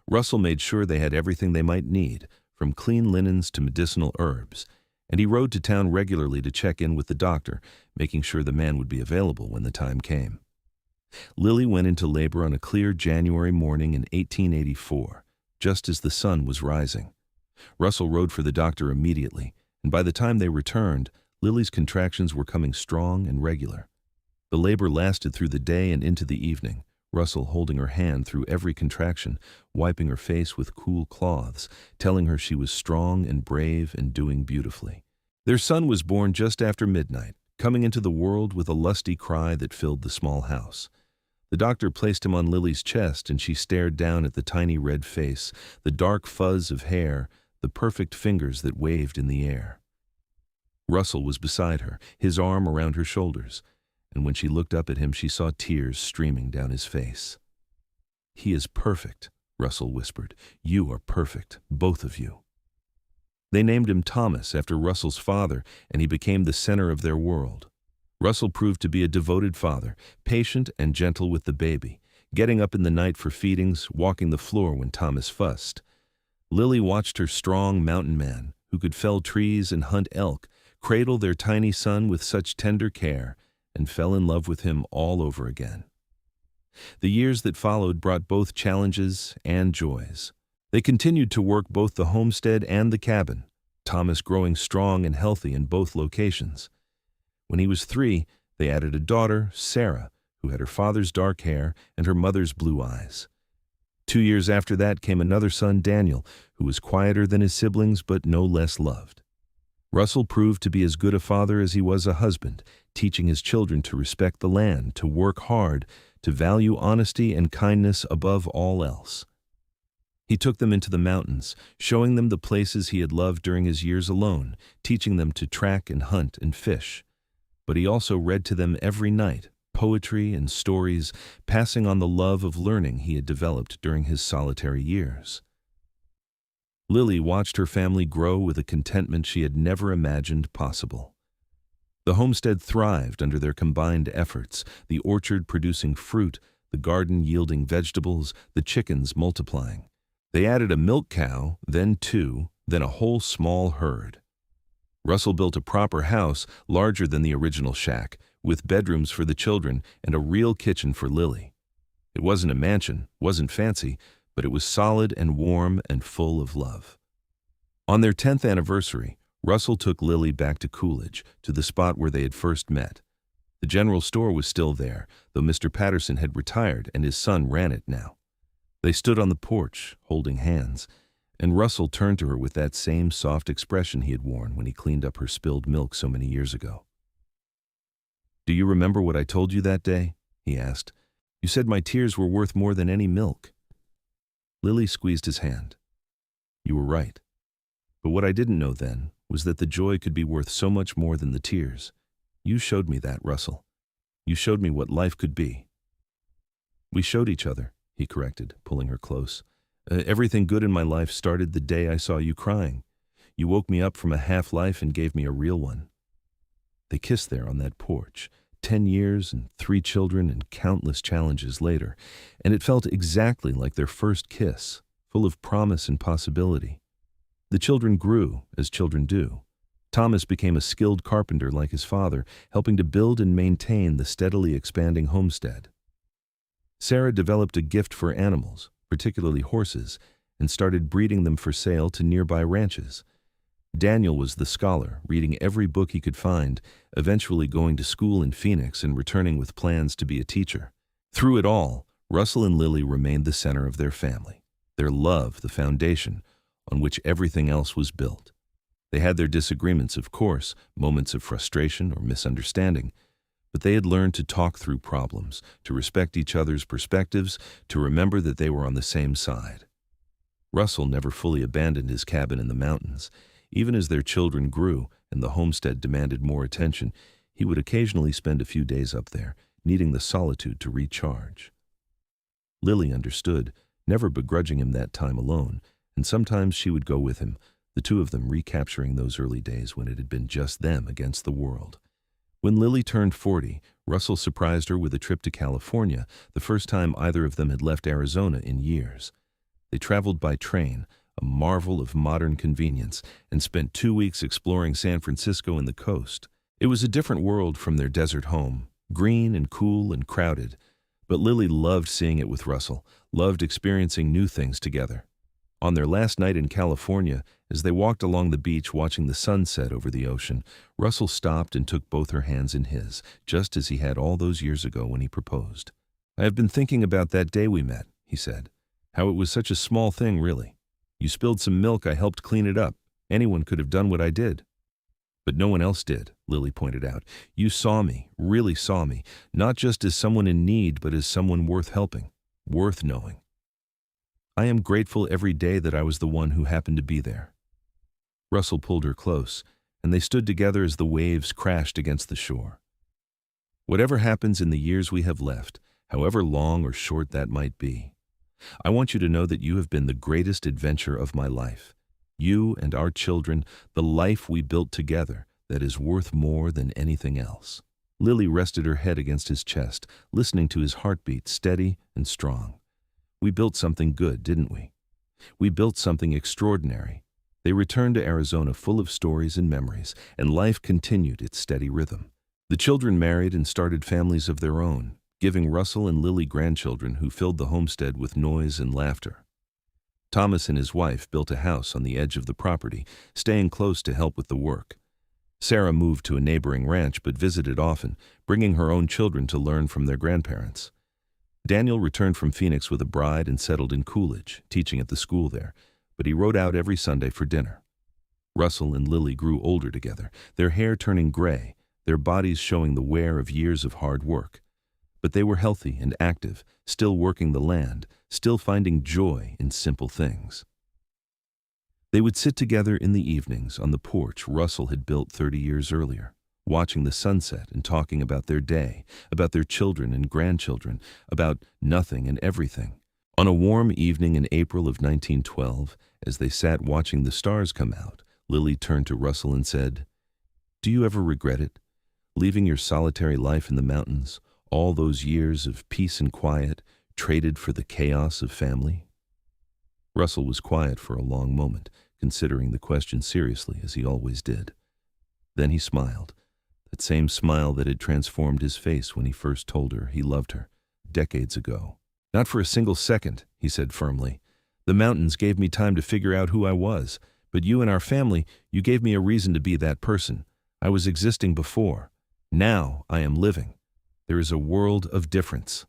A: Russell made sure they had everything they might need, from clean linens to medicinal herbs, and he rode to town regularly to check in with the doctor, making sure the man would be available when the time came. Lily went into labor on a clear January morning in 1884, just as the sun was rising. Russell rode for the doctor immediately, and by the time they returned, Lily's contractions were coming strong and regular. The labor lasted through the day and into the evening, Russell holding her hand through every contraction, wiping her face with cool cloths, telling her she was strong and brave and doing beautifully. Their son was born just after midnight, coming into the world with a lusty cry that filled the small house. The doctor placed him on Lily's chest, and she stared down at the tiny red face, the dark fuzz of hair, the perfect fingers that waved in the air. Russell was beside her, his arm around her shoulders, and when she looked up at him, she saw tears streaming down his face. "He is perfect," Russell whispered. "You are perfect, both of you." They named him Thomas after Russell's father, and he became the center of their world. Russell proved to be a devoted father, patient and gentle with the baby, getting up in the night for feedings, walking the floor when Thomas fussed. Lily watched her strong mountain man, who could fell trees and hunt elk, cradle their tiny son with such tender care, and fell in love with him all over again. The years that followed brought both challenges and joys. They continued to work both the homestead and the cabin, Thomas growing strong and healthy in both locations. When he was 3, they added a daughter, Sarah, who had her father's dark hair and her mother's blue eyes. 2 years after that came another son, Daniel, who was quieter than his siblings but no less loved. Russell proved to be as good a father as he was a husband, teaching his children to respect the land, to work hard, to value honesty and kindness above all else. He took them into the mountains, showing them the places he had loved during his years alone, teaching them to track and hunt and fish. But he also read to them every night, poetry and stories, passing on the love of learning he had developed during his solitary years. Lily watched her family grow with a contentment she had never imagined possible. The homestead thrived under their combined efforts, the orchard producing fruit, the garden yielding vegetables, the chickens multiplying. They added a milk cow, then 2, then a whole small herd. Russell built a proper house, larger than the original shack, with bedrooms for the children and a real kitchen for Lily. It wasn't a mansion, wasn't fancy, but it was solid and warm and full of love. On their 10th anniversary, Russell took Lily back to Coolidge, to the spot where they had first met. The general store was still there, though Mr. Patterson had retired and his son ran it now. They stood on the porch, holding hands, and Russell turned to her with that same soft expression he had worn when he cleaned up her spilled milk so many years ago. "Do you remember what I told you that day?" he asked. "You said my tears were worth more than any milk." Lily squeezed his hand. "You were right. But what I didn't know then was that the joy could be worth so much more than the tears. You showed me that, Russell. You showed me what life could be." "We showed each other," he corrected, pulling her close. Everything good in my life started the day I saw you crying. You woke me up from a half-life and gave me a real one." They kissed there on that porch, 10 years and 3 children and countless challenges later, and it felt exactly like their first kiss, full of promise and possibility. The children grew, as children do. Thomas became a skilled carpenter like his father, helping to build and maintain the steadily expanding homestead. Sarah developed a gift for animals, particularly horses, and started breeding them for sale to nearby ranches. Daniel was the scholar, reading every book he could find, eventually going to school in Phoenix and returning with plans to be a teacher. Through it all, Russell and Lily remained the center of their family, their love the foundation on which everything else was built. They had their disagreements, of course, moments of frustration or misunderstanding, but they had learned to talk through problems, to respect each other's perspectives, to remember that they were on the same side. Russell never fully abandoned his cabin in the mountains. Even as their children grew and the homestead demanded more attention, he would occasionally spend a few days up there, needing the solitude to recharge. Lily understood, never begrudging him that time alone, and sometimes she would go with him, the two of them recapturing those early days when it had been just them against the world. When Lily turned 40, Russell surprised her with a trip to California, the first time either of them had left Arizona in years. They traveled by train, a marvel of modern convenience, and spent 2 weeks exploring San Francisco and the coast. It was a different world from their desert home, green and cool and crowded, but Lily loved seeing it with Russell, loved experiencing new things together. On their last night in California, as they walked along the beach watching the sunset over the ocean, Russell stopped and took both her hands in his, just as he had all those years ago when he proposed. "I have been thinking about that day we met," he said. "How it was such a small thing, really. You spilled some milk, I helped clean it up. Anyone could have done what I did." "But no one else did," Lily pointed out. "You saw me, really saw me, not just as someone in need, but as someone worth helping, worth knowing. I am grateful every day that I was the one who happened to be there." Russell pulled her close, and they stood together as the waves crashed against the shore. "Whatever happens in the years we have left, however long or short that might be, I want you to know that you have been the greatest adventure of my life. You and our children, the life we built together, that is worth more than anything else." Lily rested her head against his chest, listening to his heartbeat, steady and strong. "We built something good, didn't we? We built something extraordinary." They returned to Arizona full of stories and memories, and life continued its steady rhythm. The children married and started families of their own, giving Russell and Lily grandchildren who filled the homestead with noise and laughter. Thomas and his wife built a house on the edge of the property, staying close to help with the work. Sarah moved to a neighboring ranch but visited often, bringing her own children to learn from their grandparents. Daniel returned from Phoenix with a bride and settled in Coolidge, teaching at the school there, but he rode out every Sunday for dinner. Russell and Lily grew older together, their hair turning gray, their bodies showing the wear of years of hard work. But they were healthy and active, still working the land, still finding joy in simple things. They would sit together in the evenings on the porch Russell had built 30 years earlier, watching the sunset and talking about their day, about their children and grandchildren, about nothing and everything. On a warm evening in April of 1912, as they sat watching the stars come out, Lily turned to Russell and said, "Do you ever regret it? Leaving your solitary life in the mountains, all those years of peace and quiet, traded for the chaos of family?" Russell was quiet for a long moment, considering the question seriously, as he always did. Then he smiled, that same smile that had transformed his face when he first told her he loved her, decades ago. "Not for a single second," he said firmly. "The mountains gave me time to figure out who I was, but you and our family, you gave me a reason to be that person. I was existing before. Now I am living. There is a world of difference."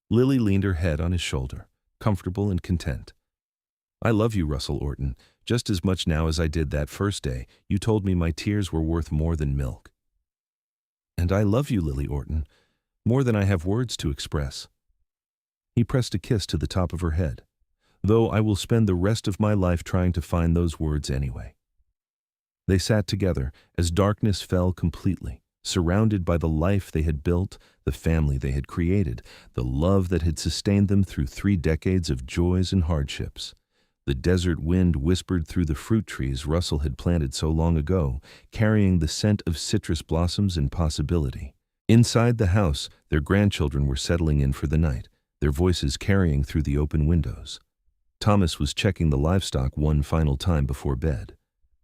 A: Lily leaned her head on his shoulder, comfortable and content. "I love you, Russell Orton, just as much now as I did that first day you told me my tears were worth more than milk." "And I love you, Lily Orton, more than I have words to express." He pressed a kiss to the top of her head, "though I will spend the rest of my life trying to find those words anyway." They sat together as darkness fell completely, surrounded by the life they had built, the family they had created, the love that had sustained them through 3 decades of joys and hardships. The desert wind whispered through the fruit trees Russell had planted so long ago, carrying the scent of citrus blossoms and possibility. Inside the house, their grandchildren were settling in for the night, their voices carrying through the open windows. Thomas was checking the livestock one final time before bed.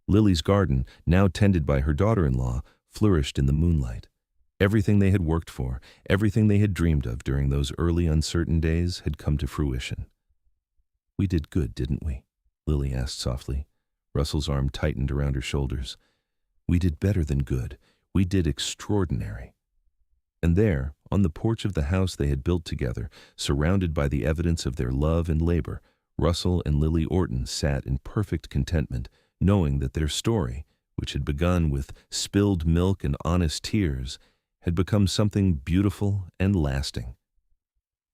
A: Lily's garden, now tended by her daughter-in-law, flourished in the moonlight. Everything they had worked for, everything they had dreamed of during those early uncertain days had come to fruition. "We did good, didn't we?" Lily asked softly. Russell's arm tightened around her shoulders. "We did better than good. We did extraordinary." And there, on the porch of the house they had built together, surrounded by the evidence of their love and labor, Russell and Lily Orton sat in perfect contentment, knowing that their story, which had begun with spilled milk and honest tears, had become something beautiful and lasting.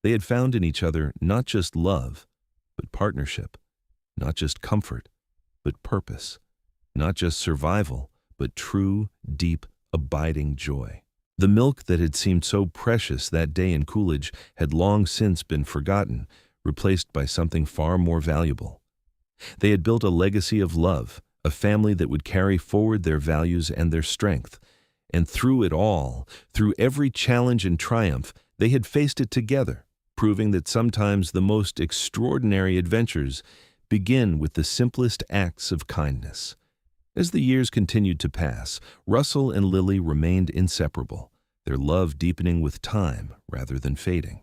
A: They had found in each other not just love, but partnership, not just comfort, but purpose, not just survival, but true, deep, abiding joy. The milk that had seemed so precious that day in Coolidge had long since been forgotten, replaced by something far more valuable. They had built a legacy of love, a family that would carry forward their values and their strength. And through it all, through every challenge and triumph, they had faced it together, proving that sometimes the most extraordinary adventures begin with the simplest acts of kindness. As the years continued to pass, Russell and Lily remained inseparable, their love deepening with time rather than fading.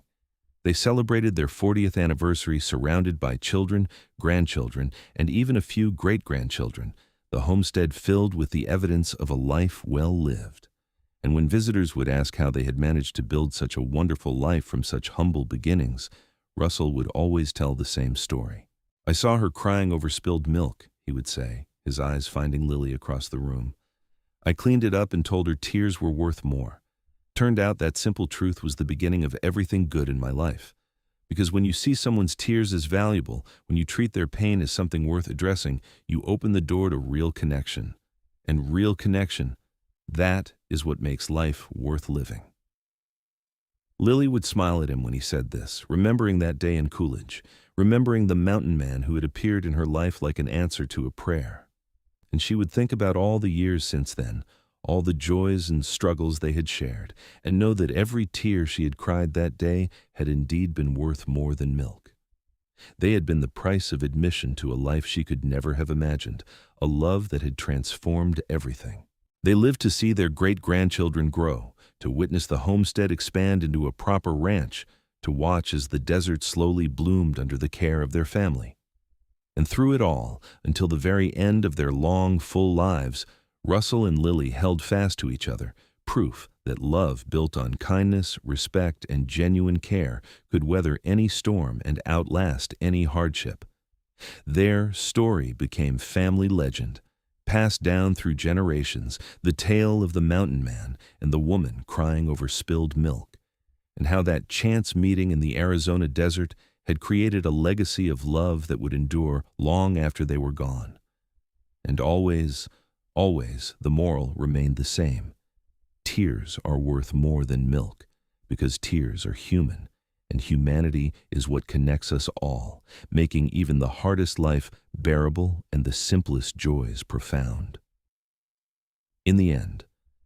A: They celebrated their 40th anniversary surrounded by children, grandchildren, and even a few great-grandchildren, the homestead filled with the evidence of a life well lived. And when visitors would ask how they had managed to build such a wonderful life from such humble beginnings, Russell would always tell the same story. "I saw her crying over spilled milk," he would say, his eyes finding Lily across the room. "I cleaned it up and told her tears were worth more. Turned out that simple truth was the beginning of everything good in my life. Because when you see someone's tears as valuable, when you treat their pain as something worth addressing, you open the door to real connection. And real connection, that is what makes life worth living." Lily would smile at him when he said this, remembering that day in Coolidge, remembering the mountain man who had appeared in her life like an answer to a prayer. And she would think about all the years since then, all the joys and struggles they had shared, and know that every tear she had cried that day had indeed been worth more than milk. They had been the price of admission to a life she could never have imagined, a love that had transformed everything. They lived to see their great-grandchildren grow, to witness the homestead expand into a proper ranch, to watch as the desert slowly bloomed under the care of their family. And through it all, until the very end of their long, full lives, Russell and Lily held fast to each other, proof that love built on kindness, respect, and genuine care could weather any storm and outlast any hardship. Their story became family legend, passed down through generations, the tale of the mountain man and the woman crying over spilled milk, and how that chance meeting in the Arizona desert had created a legacy of love that would endure long after they were gone. And always, always, the moral remained the same. Tears are worth more than milk, because tears are human, and humanity is what connects us all, making even the hardest life bearable and the simplest joys profound. In the end,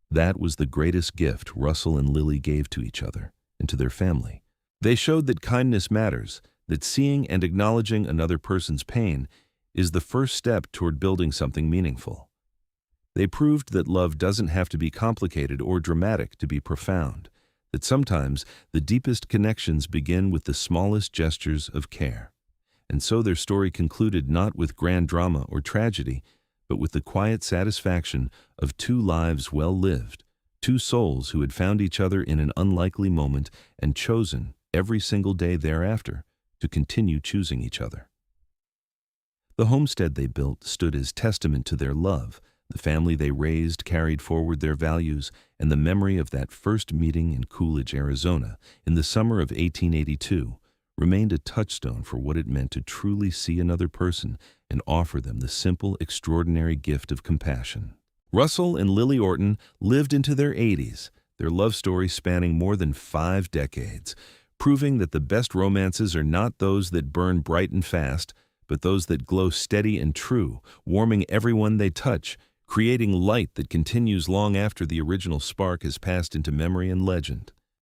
A: that was the greatest gift Russell and Lily gave to each other and to their family. They showed that kindness matters, that seeing and acknowledging another person's pain is the first step toward building something meaningful. They proved that love doesn't have to be complicated or dramatic to be profound, that sometimes the deepest connections begin with the smallest gestures of care. And so their story concluded not with grand drama or tragedy, but with the quiet satisfaction of two lives well lived, two souls who had found each other in an unlikely moment and chosen, every single day thereafter, to continue choosing each other. The homestead they built stood as testament to their love. The family they raised carried forward their values, and the memory of that first meeting in Coolidge, Arizona, in the summer of 1882, remained a touchstone for what it meant to truly see another person and offer them the simple, extraordinary gift of compassion. Russell and Lily Orton lived into their 80s, their love story spanning more than 5 decades, proving that the best romances are not those that burn bright and fast, but those that glow steady and true, warming everyone they touch, creating light that continues long after the original spark has passed into memory and legend.